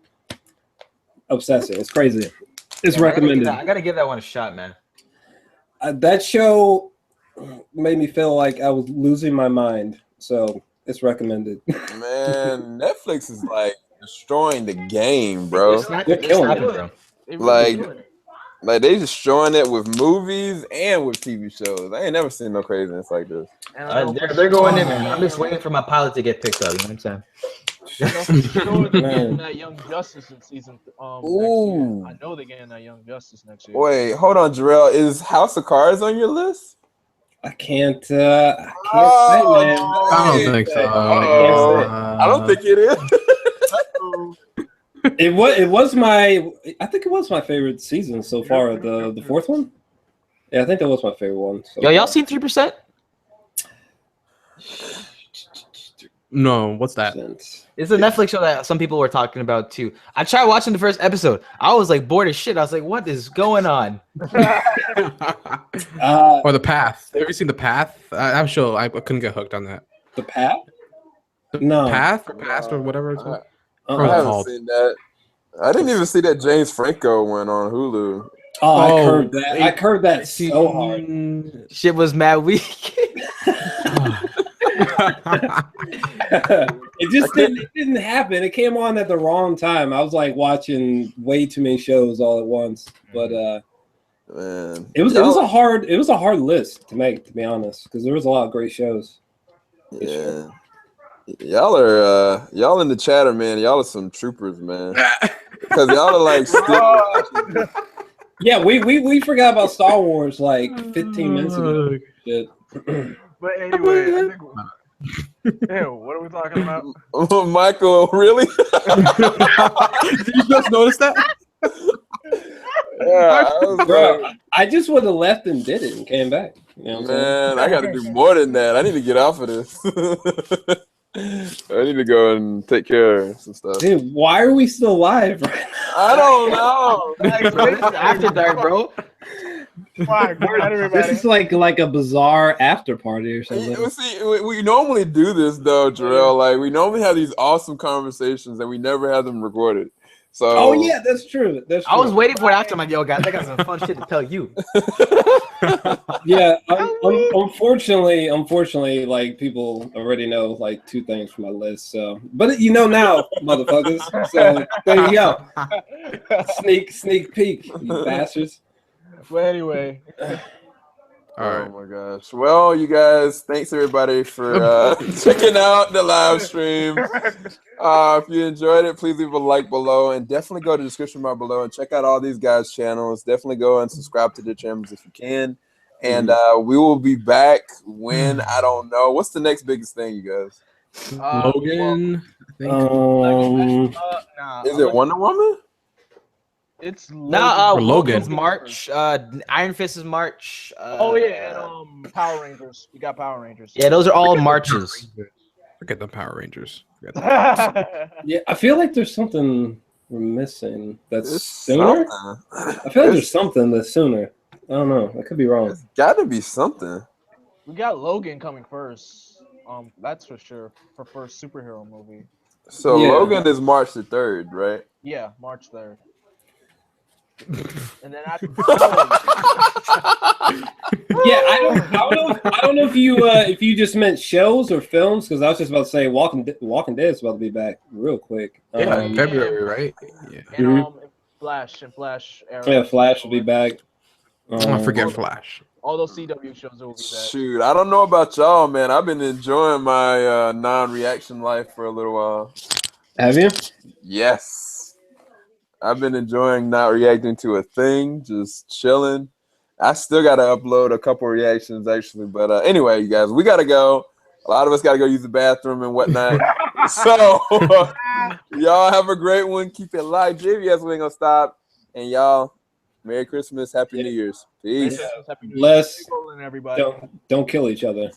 obsessing. It's crazy. It's recommended. I gotta give that one a shot, man. That show made me feel like I was losing my mind. So it's recommended. Man, Netflix is like destroying the game, bro. They're killing it. bro. They Like- doing it. Like they destroying it with movies and with TV shows. I ain't never seen no craziness like this. And I know They're going in, man. I'm just waiting for my pilot to get picked up. You know what I'm saying? they're Man. getting that Young Justice in season. Next Ooh. year. I know they're getting that Young Justice next year. Wait, hold on, Jor-El. Is House of Cards on your list? I can't say, man. I don't think so. I don't think it is. It was my. I think it was my favorite season so far. The fourth one. Yeah, I think that was my favorite one. So Yo, y'all far. seen 3%? No, what's that? It's a Netflix show that some people were talking about too. I tried watching the first episode. I was like bored as shit. I was like, what is going on? Or The Path. Have you seen The Path? I'm sure I couldn't get hooked on that. The Path. No. Path or Past or whatever it's called. I Or haven't called? seen that. I didn't even see that James Franco went on Hulu. Oh, I Oh, heard that. I heard that so hard. Shit was mad weak. It didn't happen. It came on at the wrong time. I was like watching way too many shows all at once. But Man, it was a hard list to make, to be honest, because there was a lot of great shows. Yeah. Y'all in the chatter, man. Y'all are some troopers, man. Because y'all are like still. Yeah, we forgot about Star Wars like 15 minutes ago. Shit. But anyway, I think. Ew, what are we talking about? Michael, really? Did you just notice that? Yeah, I was Bro, I just would have left and did it and came back. You know what I'm saying? man, I got to do more than that. I need to get off of this. I need to go and take care of some stuff. Dude, why are we still live right now? I don't know. This is after dark, bro. Fine, go ahead, This everybody. is like a bizarre after party or something. See, we normally do this though, Jor-El. Like we normally have these awesome conversations, and we never have them recorded. So, Oh yeah, that's true. That's true. I was waiting for it after. I'm like, yo, guys, I got some fun shit to tell you. Yeah, unfortunately, like people already know like 2 things from my list. So, but you know now, motherfuckers. So there you go. Sneak peek, you bastards. But anyway, All right. Oh my gosh. Well, you guys, thanks everybody for checking out the live stream. If you enjoyed it, please leave a like below and definitely go to the description bar below and check out all these guys' channels. Definitely go and subscribe to their channels if you can. And we will be back when I don't know. What's the next biggest thing, you guys? Logan, I think. nah, Is it Wonder Woman? It's No, Logan. Logan's March. Iron Fist is March. Oh yeah, and Power Rangers. We got Power Rangers. Yeah, those are all Marches. Forget the Power Rangers. Forget that. Yeah, I feel like there's something we're missing that's It's sooner. something. I feel like there's something that's sooner. I don't know. I could be wrong. It's got to be something. We got Logan coming first. That's for sure for first superhero movie. So Yeah. Logan is March the 3rd, right? Yeah, March 3rd. And then after Yeah, I don't know if you just meant shows or films, because I was just about to say Walking Dead is about to be back real quick. Yeah, in February, right? Yeah. and Flash Arrow. Yeah, Flash will be back. I forget Flash. All those CW shows will be back. Shoot, I don't know about y'all, man. I've been enjoying my non-reaction life for a little while. Have you? Yes. I've been enjoying not reacting to a thing, just chilling. I still got to upload a couple reactions, actually. But anyway, you guys, we got to go. A lot of us got to go use the bathroom and whatnot. So, y'all have a great one. Keep it live. JVS, we ain't going to stop. And y'all, Merry Christmas. Happy New Year's. Peace. Bless. Everybody. Don't kill each other.